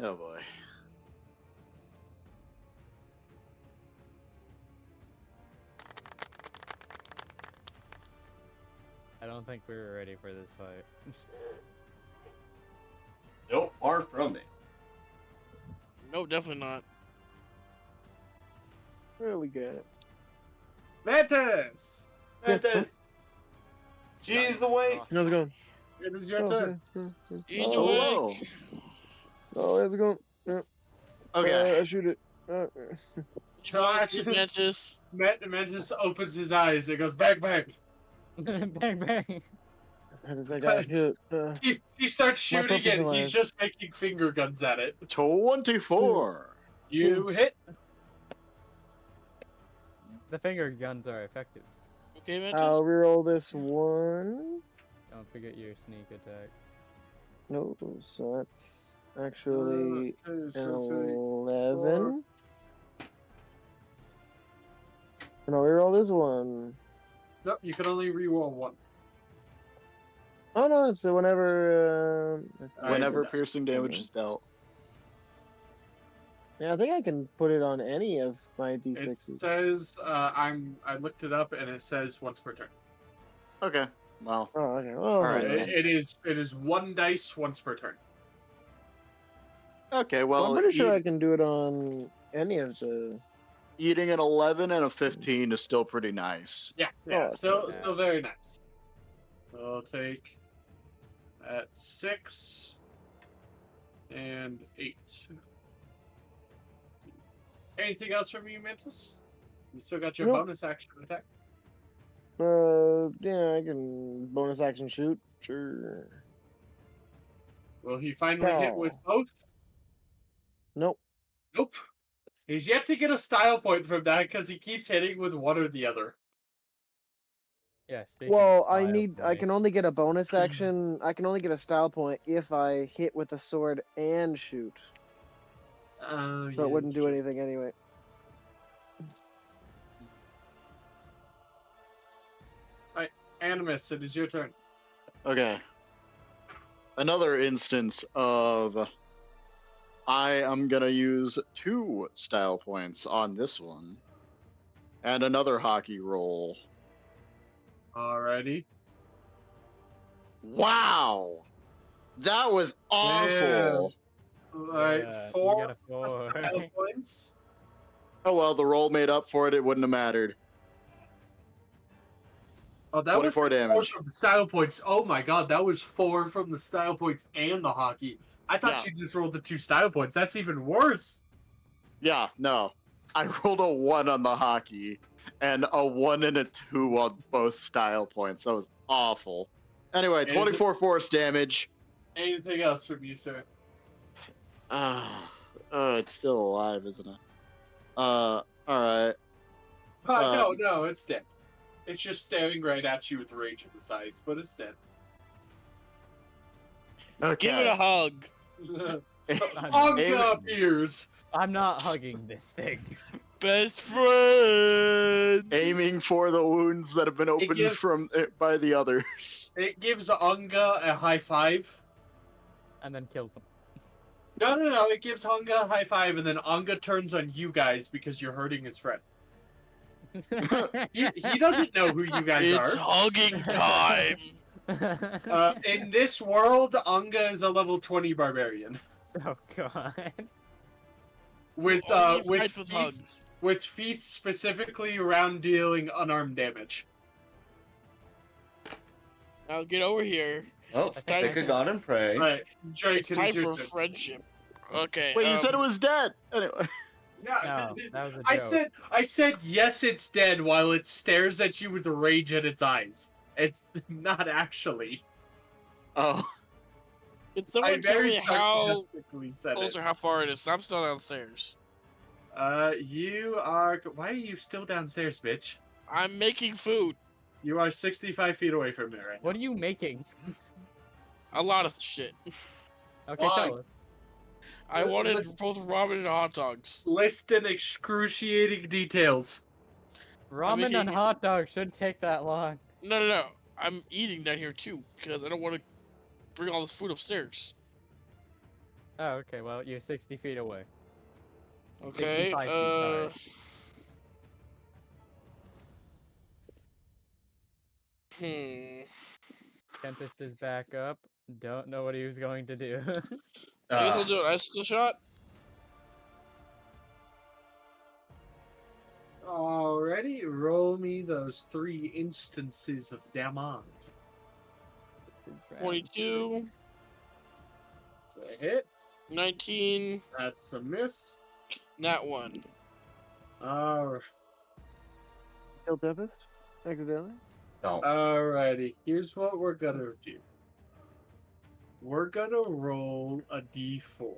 Oh boy. I don't think we were ready for this fight. Nope, far from it. No, definitely not. Where we got it? Mantis! Mantis! She's awake! How's it going? It is your Oh, turn. He's Oh, Hello. awake. Oh, how's it going? Okay. I shoot it. Trust Mantis. Mantis opens his eyes. It goes bang bang. Bang bang. How does I got hit? He starts My shooting purpose and in he's life. just making finger guns at it. 24. You hit. The finger guns are effective. Okay, Mantis? I'll reroll this one. Don't forget your sneak attack. No, so that's actually Two, an so 11. And I'll reroll this one. Nope, you can only reroll one. Oh no, it's whenever. Whenever I- piercing damage is dealt. Yeah, I think I can put it on any of my It d6s. says I looked it up and it says once per turn. Okay. Well, Oh, okay. Well, Alright, then. It is one dice once per turn. okay. Well, Well, I'm pretty sure eat- I can do it on any of the. eating an 11 and a 15 is still pretty nice. Yeah, Oh, still yeah. still very nice. So I'll take at 6 and 8. Anything else from you, Mantis? You still got your Nope. bonus action attack. Yeah, I can bonus action shoot. Sure. Will he finally hit with both? Nope. Nope. He's yet to get a style point from that because he keeps hitting with one or the other. Yeah, speaking of Well, I style can points, only get a bonus action. I can only get a style point if I hit with a sword and shoot. Oh, So it wouldn't do anything anyway. Animus, it is your turn. Okay. Another instance of I am gonna use 2 style points on this one. And another hockey roll. Alrighty. Wow! That was awful. Alright, yeah, you 4 got a 4. style points. Oh well, the roll made up for it, it wouldn't have mattered. Oh, that was 24 4 damage. from the style points. Oh my god, that was 4 from the style points and the hockey. I thought Yeah. she just rolled the 2 style points. That's even worse. Yeah, no. I rolled a 1 on the hockey and a 1 and a 2 on both style points. That was awful. Anyway, And- 24 force damage. Anything else from you, sir? It's still alive, isn't it? Alright. No, it's dead. It's just staring right at you with rage in its eyes, but it's dead. Okay. Give it a hug. Anga Aim- appears. I'm not hugging this thing. best friend. Aiming for the wounds that have been opened gives- from by the others. It gives Unga a high five. And then kills him. No. It gives Unga a high five, and then Unga turns on you guys because you're hurting his friend. He doesn't know who you guys It's are. hugging time. In this world, Unga is a level 20 barbarian Oh god. with Only fights with hugs. with feats specifically around dealing unarmed damage. Now get over here. Oh, think pick I a can- god and pray. Right, Drake, It's it time is your for turn. friendship. Okay. Wait, you said it was dead. Anyway. No, No, that was a I joke. said yes, it's dead while it stares at you with rage in its eyes. It's not actually. Oh. Can I someone tell very me how sarcastically said close it. or how far it is? I'm still downstairs. You are. Why are you still downstairs, bitch? I'm making food. You are 65 feet away from me right now. What are you making? A lot of shit. Okay, Why? tell us. I wanted both ramen and hot dogs. List in excruciating details. Ramen making- and hot dogs shouldn't take that long. No. I'm eating down here too because I don't want to bring all this food upstairs. Oh, okay. Well, you're 60 feet away. Okay. 65 feet, sorry. Tempest is back up. Don't know what he was going to do. I guess I'll do an icicle shot. Alrighty, roll me those 3 instances of damage. This is round 22. six. That's a hit. 19. That's a miss. Nat 1. Kill Tempest? Accidentally? No. Alrighty, here's what we're gonna do. We're gonna roll a d4.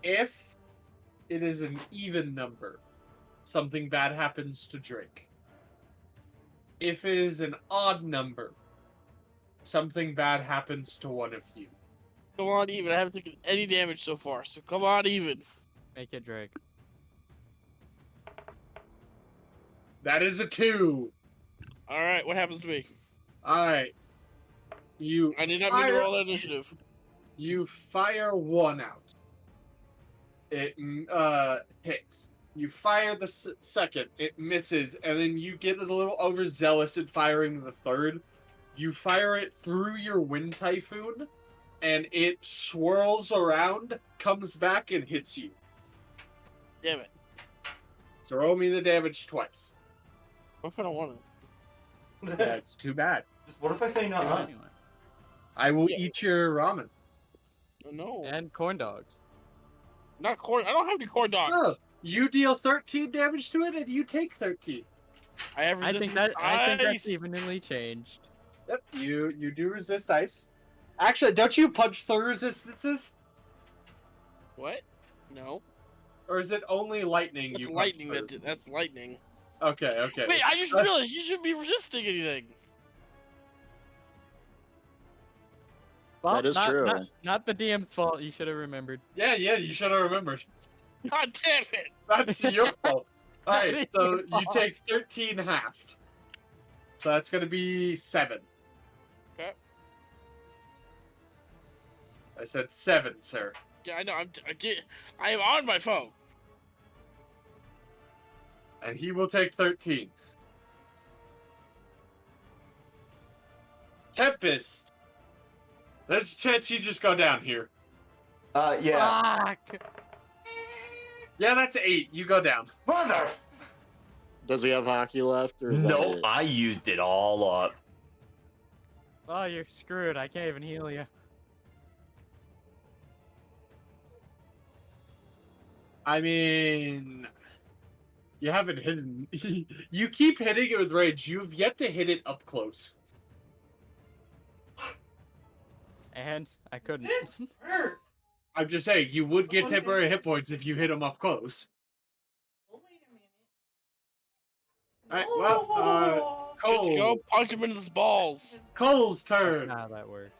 If it is an even number, something bad happens to Drake. If it is an odd number, something bad happens to one of you. Come on, even. I haven't taken any damage so far, so come on, even. Make it Drake. That is a 2. Alright, what happens to me? Alright. You I did not mean to roll that initiative. You fire 1 out. It hits. You fire the second, it misses, and then you get a little overzealous in firing the third. You fire it through your wind typhoon, and it swirls around, comes back, and hits you. Damn it. So roll me the damage twice. What if I don't want it? That's too bad. What if I say no? Anyway. I will Yeah. eat your ramen. Oh, no. And corn dogs. Not corn. I don't have any corn dogs. Oh, you deal 13 damage to it, and you take 13. I have I think resistance that's ice. evenly changed. Yep, you do resist ice. Actually, don't you punch through resistances? What? No. Or is it only lightning That's you punch lightning. through? That's lightning. Okay. Wait, I just realized you shouldn't be resisting anything. Well, That is not, true. Not the DM's fault. You should have remembered. Yeah, you should have remembered. God damn it! That's your fault. That Alright, is so your you fault. take 13 halved. So that's gonna be 7. Okay. I said 7, sir. Yeah, I know. I am on my phone. And he will take 13. Tempest! There's a chance you just go down here. Yeah. Fuck! Yeah, that's 8. You go down. Mother. Does he have hockey left? Or is that Nope, it? I used it all up. Oh, you're screwed. I can't even heal you. I mean, you haven't hidden. You keep hitting it with rage. You've yet to hit it up close. And I couldn't. I'm just saying, you would get temporary hit points if you hit them up close. Oh, wait a minute. Alright, well, Just go Cole. punch him in his balls. Cole's That's turn. not how that works.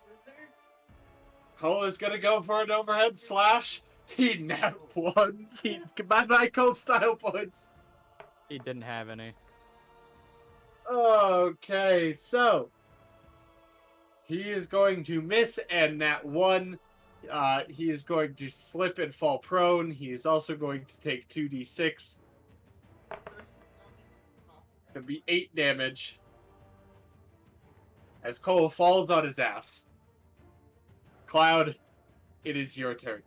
Cole is gonna go for an overhead slash. He nat ones. He bye Cole style points. He didn't have any. Okay, so he is going to miss and nat 1. He is going to slip and fall prone. He is also going to take 2d6. It'll be 8 damage. As Cole falls on his ass. Cloud, it is your turn.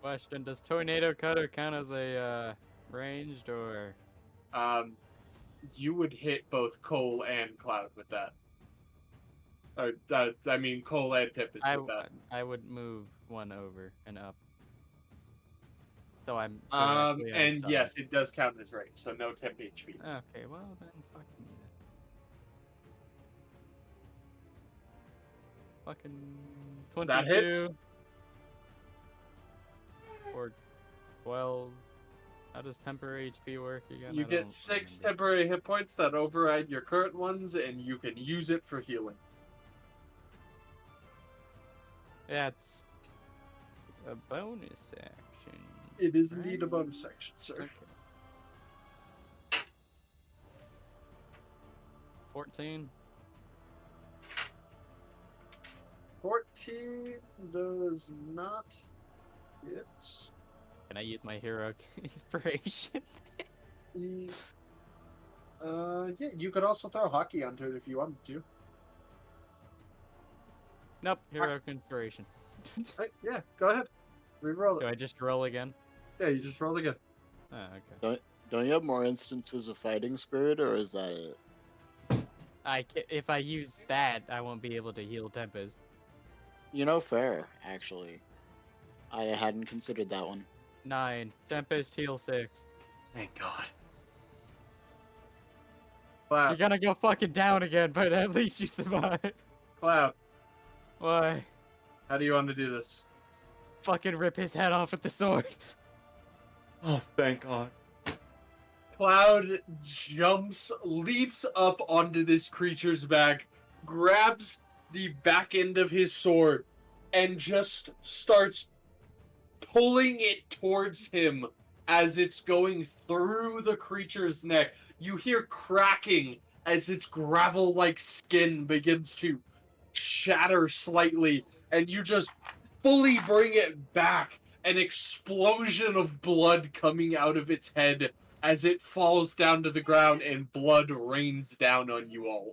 Question: does Tornado Cutter count as a ranged or? You would hit both Cole and Cloud with that. Or, I mean, Cole and Tempest with that. I would move one over and up. So I'm. directly And outside. yes, it does count as range, so no temp HP. Okay, well then, fuck me then. Fucking 22. That hits. Or 12. How does temporary HP work again? You I get don't 6 remember. temporary hit points that override your current ones, and you can use it for healing. Yeah, it's a bonus action. It is indeed a right? bonus action, sir. Okay. 14. 14 does not hit. Can I use my hero inspiration? Yeah, you could also throw hockey onto it if you wanted to. Nope, hero inspiration. Right, yeah, go ahead. Reroll Do it. I just roll again? Yeah, you just roll again. Oh, okay. Don't you have more instances of fighting spirit, or is that it? If I use that, I won't be able to heal Tempest. You know, fair, actually. I hadn't considered that one. 9. Tempest heal 6. Thank God. Cloud, You're gonna go fucking down again, but at least you survive. Cloud, Why? how do you want to do this? Fucking rip his head off with the sword. Oh, thank God. Cloud jumps, leaps up onto this creature's back, grabs the back end of his sword, and just starts pulling it towards him as it's going through the creature's neck. You hear cracking as its gravel-like skin begins to shatter slightly, and you just fully bring it back. An explosion of blood coming out of its head as it falls down to the ground and blood rains down on you all.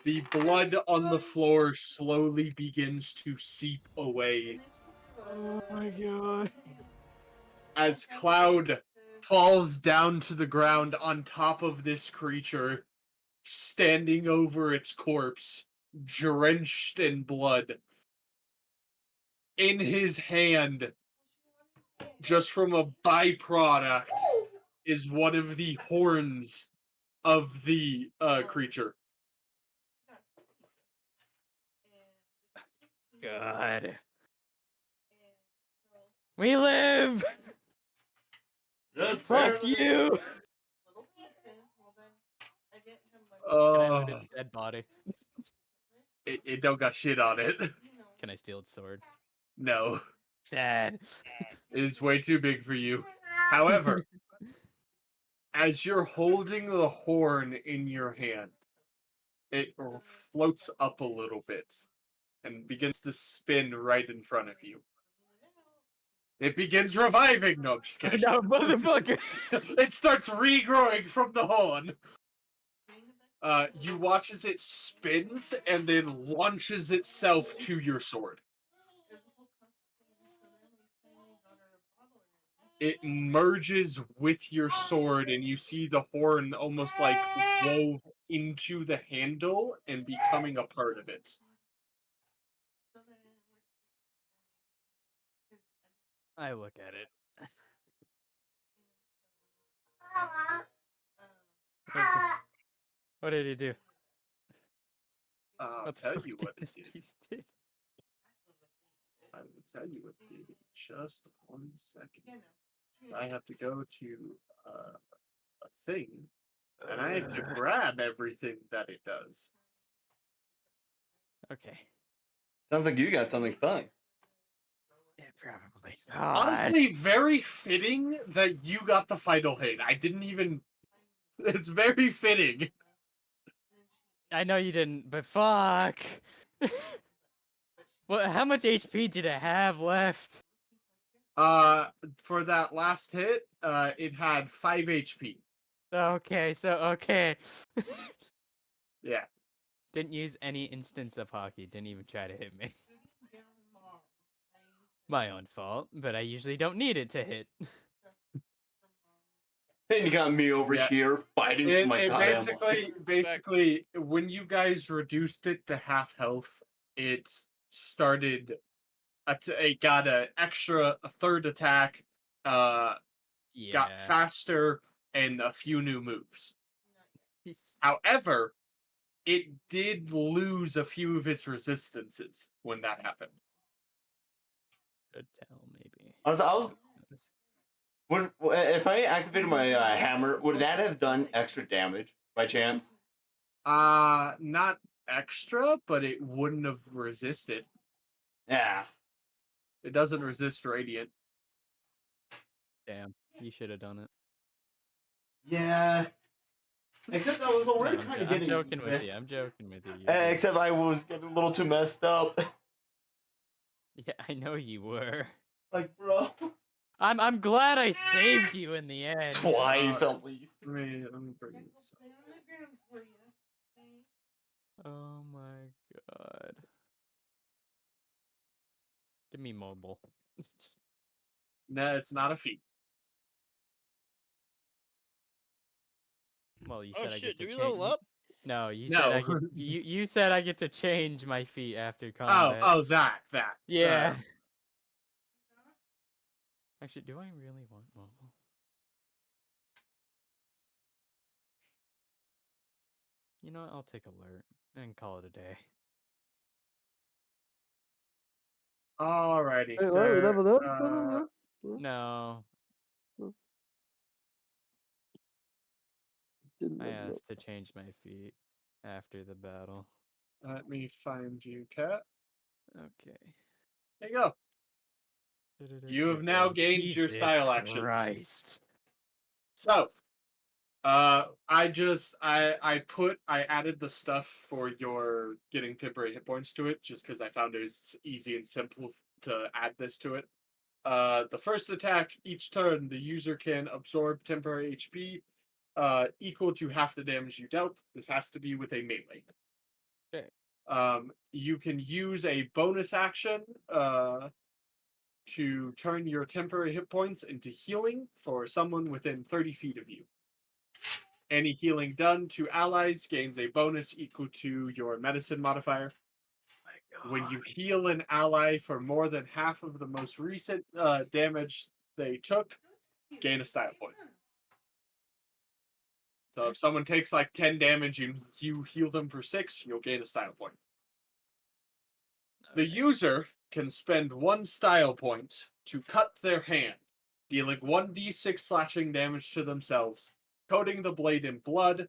The blood on the floor slowly begins to seep away Oh my god. as Cloud falls down to the ground on top of this creature, standing over its corpse, drenched in blood. In his hand, just from a byproduct, is one of the horns of the creature. God. We live! Just Fuck barely. you! Can I loot its dead body? It don't got shit on it. Can I steal its sword? No, Sad. it is way too big for you. However, as you're holding the horn in your hand, it floats up a little bit and begins to spin right in front of you. It begins reviving. No, I'm just kidding. No, motherfucker! It starts regrowing from the horn. You watch as it spins and then launches itself to your sword. It merges with your sword, and you see the horn almost like wove into the handle and becoming a part of it. I look at it. What did he do? I'll What the tell fuck you did what it this did. beast did? I will tell you what it did in just 1 second. So I have to go to a thing, and I have to grab everything that it does. Okay. Sounds like you got something fun. Yeah, Probably. Honestly, very fitting that you got the final hit. I didn't even. It's very fitting. I know you didn't, but fuck. Well, how much HP did it have left? For that last hit, it had 5 HP. Okay, so okay. Yeah. Didn't use any instance of hockey. Didn't even try to hit me. My own fault, but I usually don't need it to hit. Then you got me over Yeah. here fighting for It, my it goddamn basically, when you guys reduced it to half health, it started. It got a third attack. Got Yeah. faster and a few new moves. However, it did lose a few of its resistances when that happened. Could tell, maybe. I was if I activated my hammer, would that have done extra damage by chance? Not extra, but it wouldn't have resisted. Yeah. It doesn't resist radiant. Damn, you should have done it. Yeah. Except I was already No, kind of I'm getting. joking with you. I'm joking with you. Except I was getting a little too messed up. Yeah, I know you were. Like, bro. I'm glad I saved you in the end. Twice at least. Let me bring this up. Oh my god. Give me mobile. No, it's not a feat. Well, you Oh said I shit, get do to we level change. up? No, you No. said I get, you said I get to change my feet after Oh, combat. that. Yeah. Actually, do I really want mobile? You know what? I'll take alert and call it a day. Alrighty, Wait, what? sir. We leveled up? No, Didn't I level up. asked to change my feet after the battle. Let me find you, Cat. Okay. There you go. You have now gained your Jesus style actions. Christ. So, I added the stuff for your getting temporary hit points to it, just because I found it was easy and simple to add this to it. The first attack each turn, the user can absorb temporary HP, equal to half the damage you dealt. This has to be with a melee. Okay. You can use a bonus action, to turn your temporary hit points into healing for someone within 30 feet of you. Any healing done to allies gains a bonus equal to your medicine modifier. When you heal an ally for more than half of the most recent damage they took, gain a style point. So if someone takes like 10 damage and you heal them for 6, you'll gain a style point. The user can spend 1 style point to cut their hand, dealing 1d6 slashing damage to themselves, coating the blade in blood.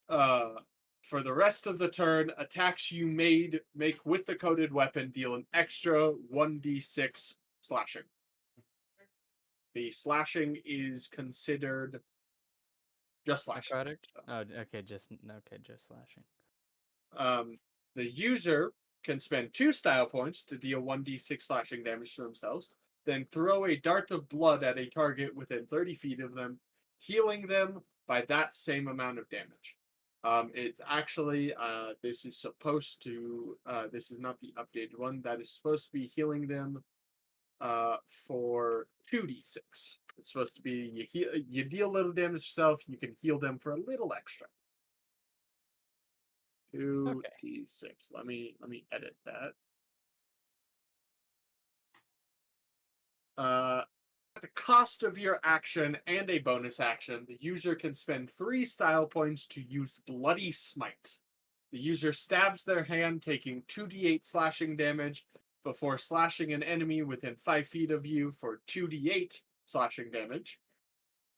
For the rest of the turn, attacks you make with the coated weapon deal an extra 1d6 slashing. The slashing is considered just slashing. Necrotic? Oh, okay, just slashing. The user can spend 2 style points to deal 1d6 slashing damage to themselves, then throw a dart of blood at a target within 30 feet of them, healing them by that same amount of damage. It's actually, this is supposed to, this is not the updated one, that is supposed to be healing them for 2d6. It's supposed to be, you deal a little damage yourself, you can heal them for a little extra. 2d6. Let me edit that. At the cost of your action and a bonus action, the user can spend 3 style points to use Bloody Smite. The user stabs their hand, taking 2d8 slashing damage before slashing an enemy within 5 feet of you for 2d8 slashing damage.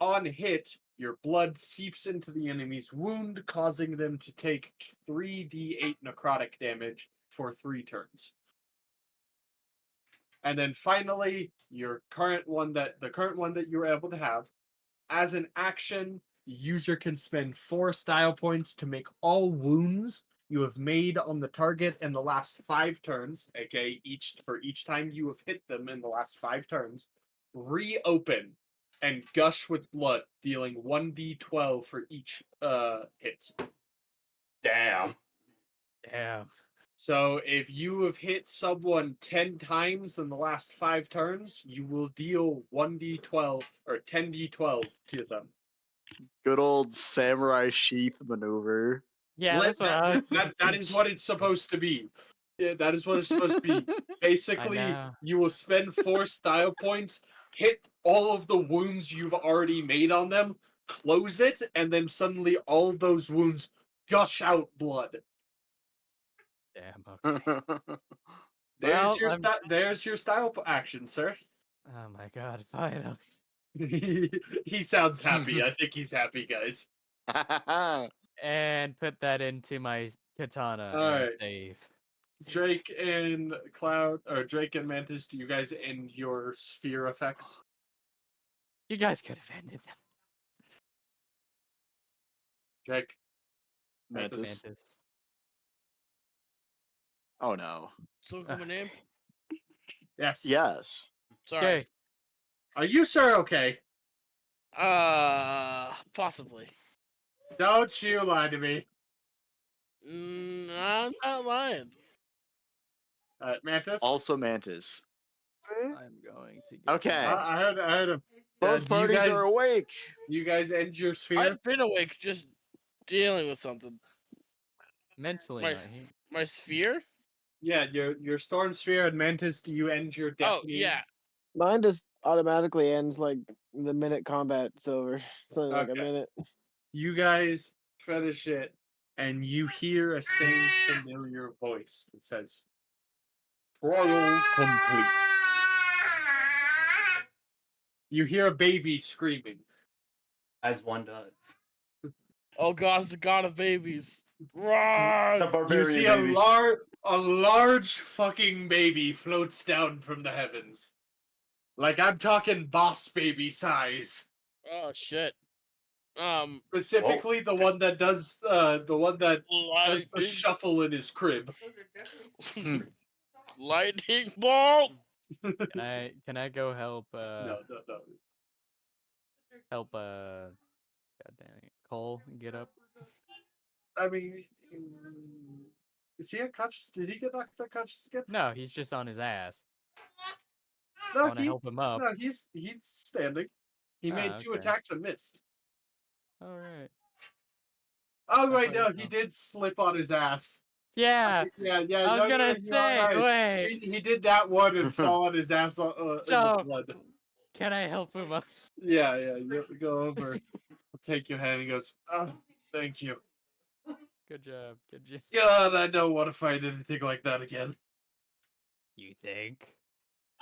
On hit, your blood seeps into the enemy's wound, causing them to take 3d8 necrotic damage for 3 turns. And then finally, the current one that you were able to have, as an action, the user can spend 4 style points to make all wounds you have made on the target in the last 5 turns, aka each time you have hit them in the last 5 turns, reopen and gush with blood, dealing 1d12 for each hit. Damn. Damn. So if you have hit someone 10 times in the last 5 turns, you will deal 1d12 or 10d12 to them. Good old samurai sheath maneuver. Yeah, that's what I was. That is what it's supposed to be. Yeah, that is what it's supposed to be. Basically, know. you will spend 4 style points, hit all of the wounds you've already made on them, close it, and then suddenly all of those wounds gush out blood. Damn. Okay. There's Well, there's your style action, sir. Oh my god! Finally. He sounds happy. I think he's happy, guys. And put that into my katana and Alright. save. Drake and Cloud, or Drake and Mantis, do you guys end your sphere effects? You guys could have ended them. Drake, Mantis. Mantis. Oh no. So my name? yes. Yes. Sorry. Okay. Are you sure okay? Possibly. Don't you lie to me. I'm not lying. Mantis? Also Mantis. I'm going to. Get Okay. I heard him. Both do you parties guys- are awake. You guys end your sphere? I've been awake, just dealing with something. Mentally, My- not here. My sphere? Yeah, your storm sphere and Mantis, do you end your Oh deafening? yeah. Mine just automatically ends like the minute combat's over. It's only like a Okay. minute. You guys finish it, and you hear a same familiar voice that says, "Trial complete." You hear a baby screaming. As one does. Oh god, it's the god of babies. Run! The You barbarian see baby. a large fucking baby floats down from the heavens. Like I'm talking boss baby size. Oh shit. Specifically the one that does the Lightning, shuffle in his crib. lightning bolt. Can I go help? No. Help. God damn it, Cole get up. I mean, is he unconscious? Did he get knocked unconscious again? No, he's just on his ass. I No, want to help him up. no, he's standing. He made Ah, 2 okay. attacks and missed. All right. Oh I right, thought no, he he did slip on his ass. Yeah, Yeah. I was no, gonna you're say. right. Wait. He did that one and fall on his ass in the So- blood. Can I help him up? Yeah. You go over. I'll take your hand. He goes, "Oh, thank you." Good job. Good job. God, I don't want to fight anything like that again. You think?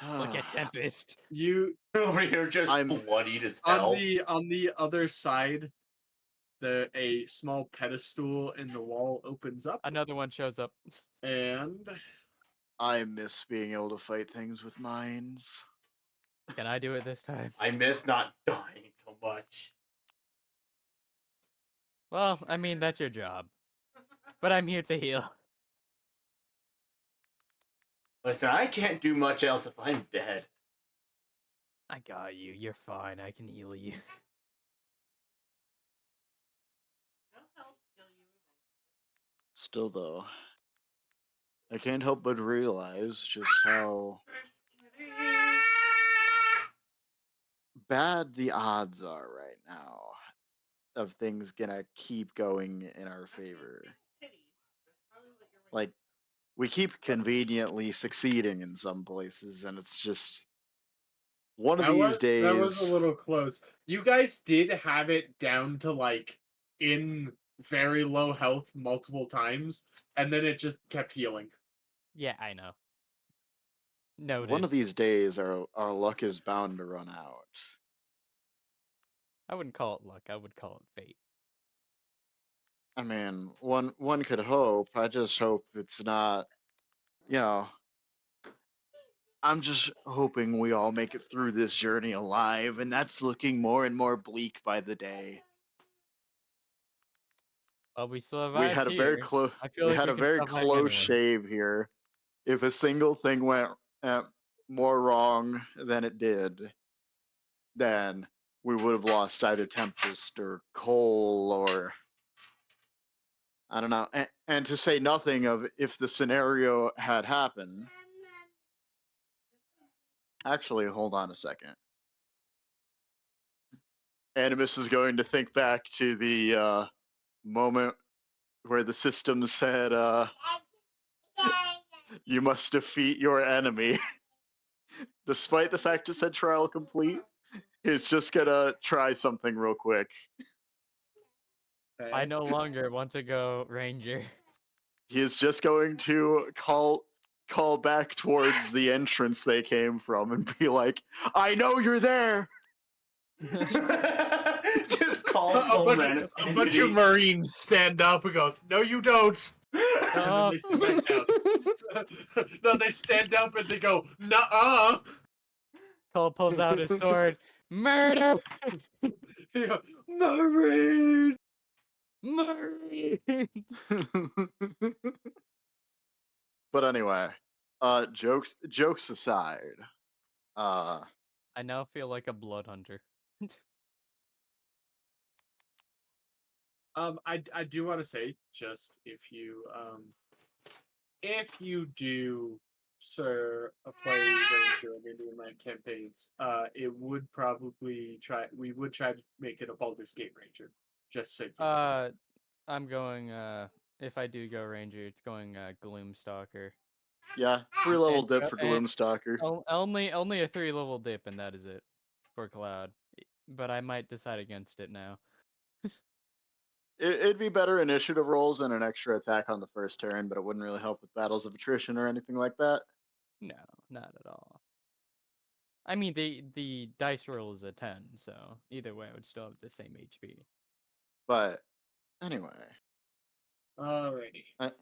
Look at Tempest. You Over here just I'm- bloodied as hell. on the other side, a small pedestal in the wall opens up, Another one shows up. and I miss being able to fight things with minds. Can I do it this time? I miss not dying so much. Well, I mean, that's your job. But I'm here to heal. Listen, I can't do much else if I'm dead. I got you. You're fine. I can heal you. Still though, I can't help but realize just how bad the odds are right now of things gonna keep going in our favor. Like, we keep conveniently succeeding in some places, and it's just one of these days. that was a little close. You guys did have it down to like in very low health multiple times, and then it just kept healing. Yeah, I know. Noted. One of these days, our luck is bound to run out. I wouldn't call it luck. I would call it fate. I mean, one could hope. I just hope it's not, you know. I'm just hoping we all make it through this journey alive, and that's looking more and more bleak by the day. Well, we survived We had a very here. close. I feel We like had we a can very survive close anywhere. shave here. If a single thing went more wrong than it did, then we would have lost either Tempest or Cole or I don't know. And to say nothing of if the scenario had happened. Actually, hold on a second. Animus is going to think back to the moment where the system said, you must defeat your enemy. Despite the fact it said trial complete, he's just gonna try something real quick. I no longer want to go ranger. He is just going to call back towards the entrance they came from and be like, I know you're there. Just call A some bunch, random a bunch of entity. Marines stand up and go, "No, you don't." And then they sit back down. No, they stand up and they go, "Nuh-uh." Cole pulls out his sword. Murder! They go, Marine. Marines! But anyway, jokes aside, I now feel like a blood hunter. I do want to say, just if you do, sir, play Ranger in any of my campaigns, we would try to make it a Baldur's Gate Ranger, just so you know. I'm going, if I do go ranger, it's going, Gloomstalker. yeah, 3-level And dip go- for and Gloomstalker. Only a 3-level dip, and that is it for Cloud. But I might decide against it now. It'd be better initiative rolls and an extra attack on the first turn, but it wouldn't really help with battles of attrition or anything like that. No, not at all. I mean, the dice roll is a 10, so either way, I would still have the same HP. But anyway, Alrighty. like,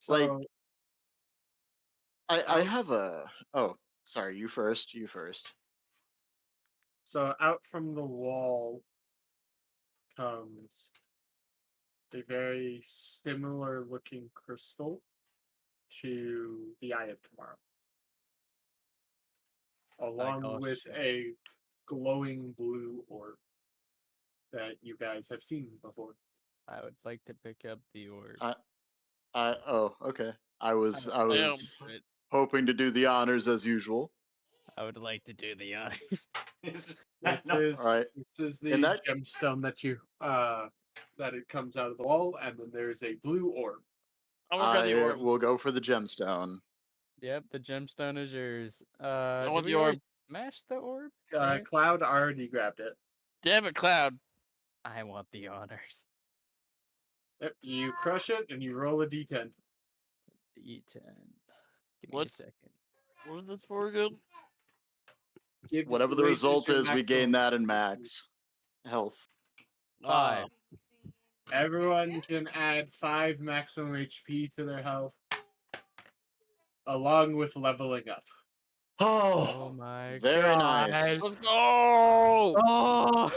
So I have a. Oh, sorry. You first. So out from the wall comes a very similar looking crystal to the Eye of Tomorrow, along oh, with shit. a glowing blue orb that you guys have seen before. I would like to pick up the orb. Oh, okay. I was Damn. hoping to do the honors as usual. I would like to do the honors. This No. is All right. this is the And that- gemstone that you that it comes out of the wall, and then there's a blue orb. I want the I orb. will go for the gemstone. Yep, the gemstone is yours. want Did the we already orb. smash the orb? Right? Cloud already grabbed it. Damn it, Cloud. I want the honors. Yep, you crush it and you roll a d10. D10. Give me What? a second. What is this for again? Whatever the result is, we gain that in max health. Five. Everyone can add 5 maximum HP to their health, along with leveling up. Oh Oh, my Very god. nice. Let's go! Oh!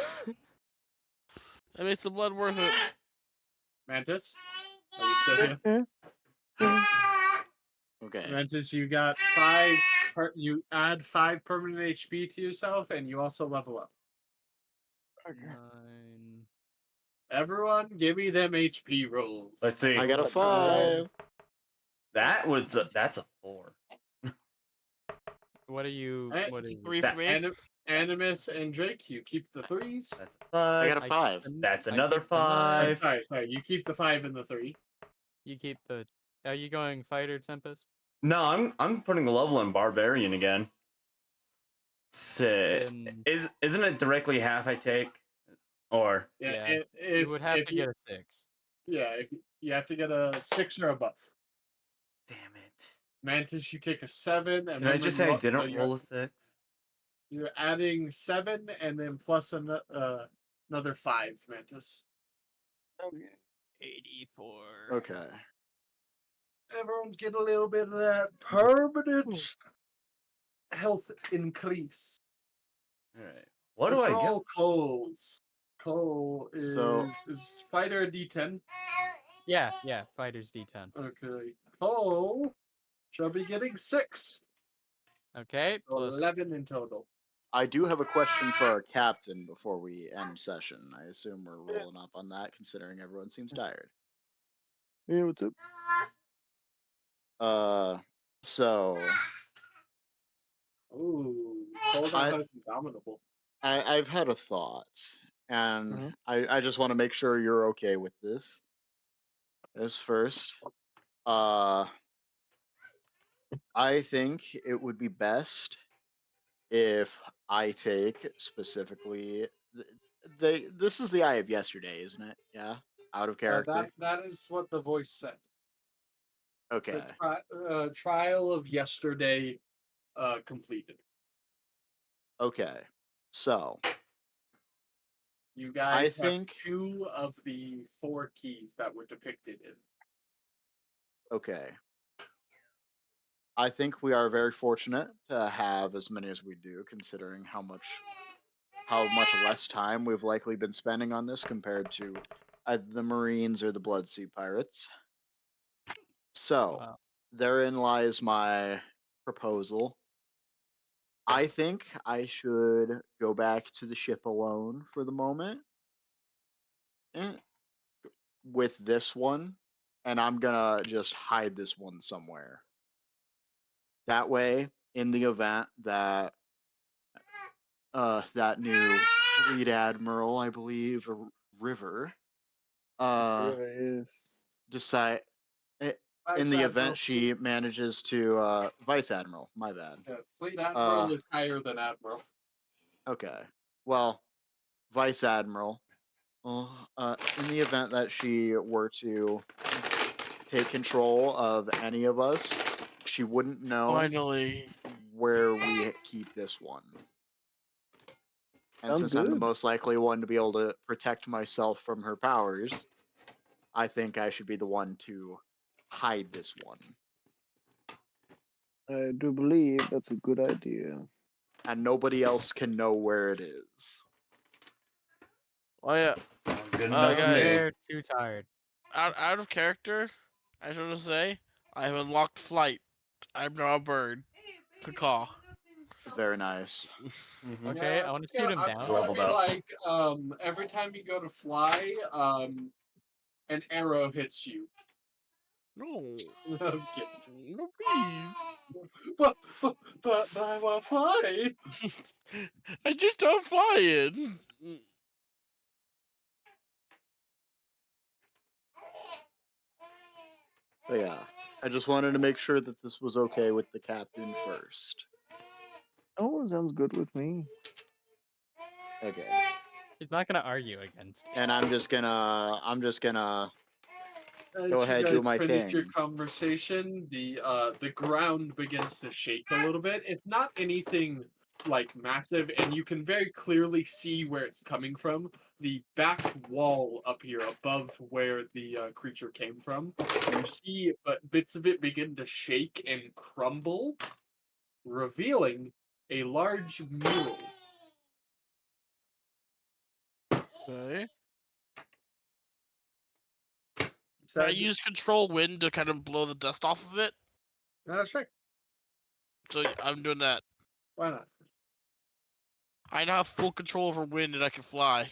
That makes the blood worth it. Mantis, are you still here? Okay. Mantis, you got 5. You add 5 permanent HP to yourself, and you also level up. 9. Everyone, give me them HP rolls. let's see. I got a 5. That's a 4. What are you? Eh, What is 3 That- for me. Animus and Drake, you keep the 3s. That's a I 5. got a 5. That's I another keep the nine. 5. Sorry, you keep the 5 and the 3. You keep the. Are you going fighter Tempest? No, I'm putting the level in barbarian again. Then Isn't it directly half I take? Or Yeah, if you would have if to you, get a 6. yeah, if you have to get a 6 or above. damn it. Mantis, you take a 7. And Can I just say I didn't roll a 6? You're adding 7 and then plus another 5, Mantis. 84. Okay. everyone's getting a little bit of that permanent health increase. All right. What do It's I get? all Cole's. Cole So- is fighter a D10. Yeah, fighters D10. Okay. Cole shall be getting 6. Okay, So plus 11 in total. I do have a question for our captain before we end session. I assume we're rolling up on that, considering everyone seems tired. Yeah, what's up? So Ooh, Cole now I- has Indomitable. I've had a thought, and Mhm. I just want to make sure you're okay with this. As first, I think it would be best if I take specifically. This is the Eye of Yesterday, isn't it? Yeah, out of character. That is what the voice said. It's Okay. a trial of yesterday completed. Okay. So You guys have think 2 of the 4 keys that were depicted in. okay. I think we are very fortunate to have as many as we do, considering how much less time we've likely been spending on this compared to either the Marines or the Blood Sea Pirates. So Wow. therein lies my proposal. I think I should go back to the ship alone for the moment with this one, and I'm gonna just hide this one somewhere. That way, in the event that that new fleet admiral, I believe, River, Is. decide in Vice the Admiral. event she manages to Vice Admiral. My bad. Fleet Admiral is higher than Admiral. Okay. Well, Vice Admiral. In the event that she were to take control of any of us, she wouldn't know Finally. where we keep this one. And Sounds since I'm the good. most likely one to be able to protect myself from her powers, I think I should be the one to hide this one. I do believe that's a good idea. And nobody else can know where it is. Oh yeah. Sounds good Oh, enough to guys. me. They're too tired. Out of character, I just want to say I have unlocked flight. I'm now a bird. Good call. Very nice. Mhm. Okay, I want to shoot him I'm down. gonna Leveled be up. like, every time you go to fly, an arrow hits you. No. I'm kidding. No, please. But I want to fly. I just don't fly in. But yeah, I just wanted to make sure that this was okay with the captain first. Oh, sounds good with me. Okay. He's not gonna argue against. And I'm just gonna As Go you ahead, guys do my finish your thing. conversation, the ground begins to shake a little bit. It's not anything like massive, and you can very clearly see where it's coming from. The back wall up here, above where the creature came from, you see, but bits of it begin to shake and crumble, revealing a large mural. Okay. Can I Said, use control wind to kind of blow the dust off of it? sure. So I'm doing that. Why not? I now have full control over wind and I can fly.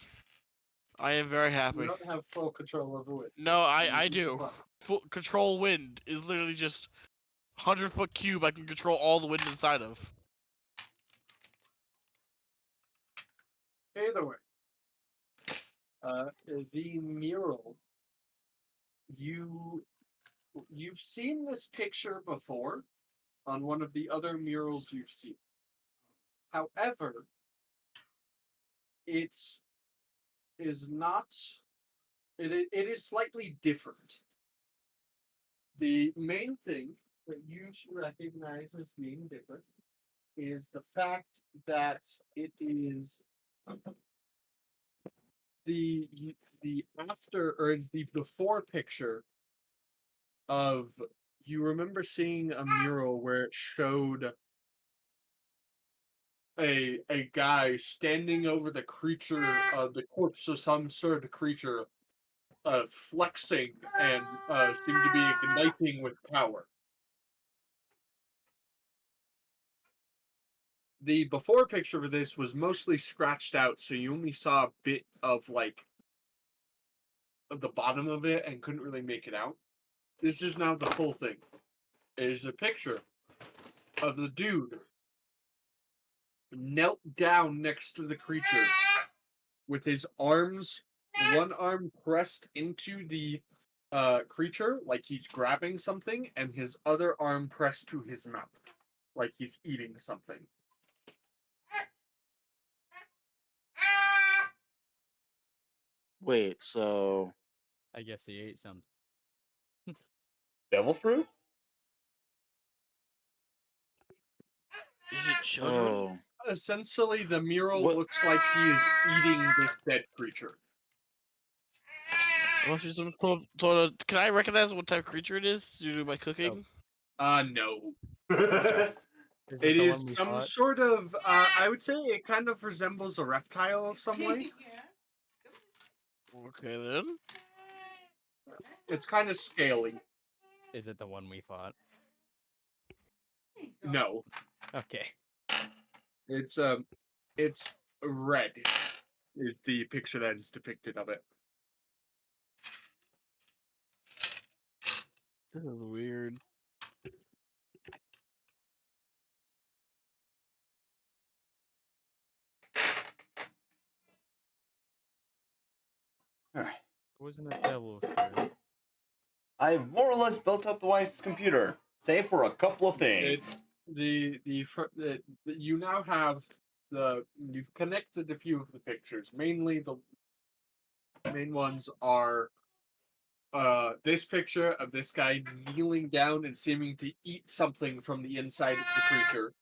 I am very You happy. don't have full control over it. No, I You can do. fly. Full control wind is literally just 100-foot cube I can control all the wind inside of. Either way, the mural. You've seen this picture before on one of the other murals you've seen. However, it is not. It is slightly different. The main thing that you should recognize as being different is the fact that it is the after or is the before picture of you remember seeing a mural where it showed a guy standing over the creature, the corpse of some sort of creature, flexing and seemed to be igniting with power. The before picture for this was mostly scratched out, so you only saw a bit of like of the bottom of it and couldn't really make it out. This is now the full thing. It is a picture of the dude knelt down next to the creature with his arms, one arm pressed into the creature like he's grabbing something, and his other arm pressed to his mouth like he's eating something. Wait, so I guess he ate something. Devil fruit? Is it children? oh, Essentially, the mural What- looks like he is eating this dead creature. Well, if someone can I recognize what type of creature it is due to my cooking? No. Is It the is one we some fought? sort of, I would say it kind of resembles a reptile of some way. Okay then. It's kind of scaly. Is it the one we fought? No. Okay. It's red is the picture that is depicted of it. This is weird. Alright. Wasn't a devil fruit. I've more or less built up the wife's computer, save for a couple of things. You now have you've connected a few of the pictures. Mainly the main ones are this picture of this guy kneeling down and seeming to eat something from the inside of the creature.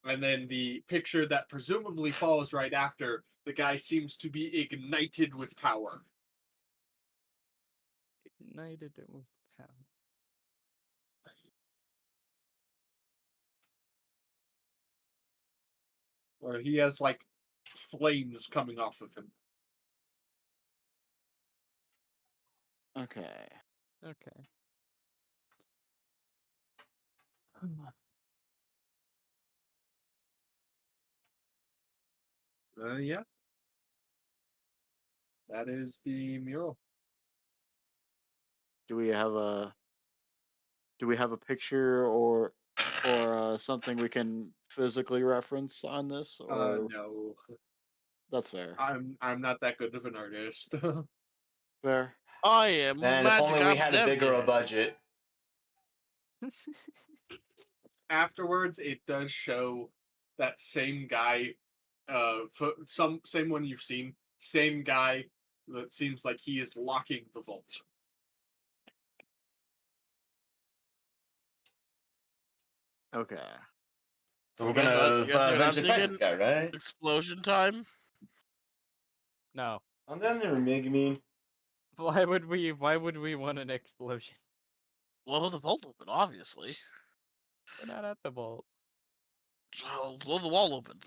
And then the picture that presumably follows right after, the guy seems to be ignited with power. Ignited it with power. Or he has like flames coming off of him. okay. Okay. Yeah. That is the mural. Do we have a picture or something we can physically reference on this, or No. that's fair. I'm not that good of an artist. Fair. I am And if magic. only we had a bigger Abdemnic. budget. Afterwards, it does show that same guy, same one you've seen, same guy that seems like he is locking the vault. Okay. So we're You guys gonna know what I'm eventually fight thinking? this guy, right? Explosion time. No. I'm down there, Megumin. Why would we want an explosion? Blow the vault open, obviously. We're not at the vault. So blow the wall open.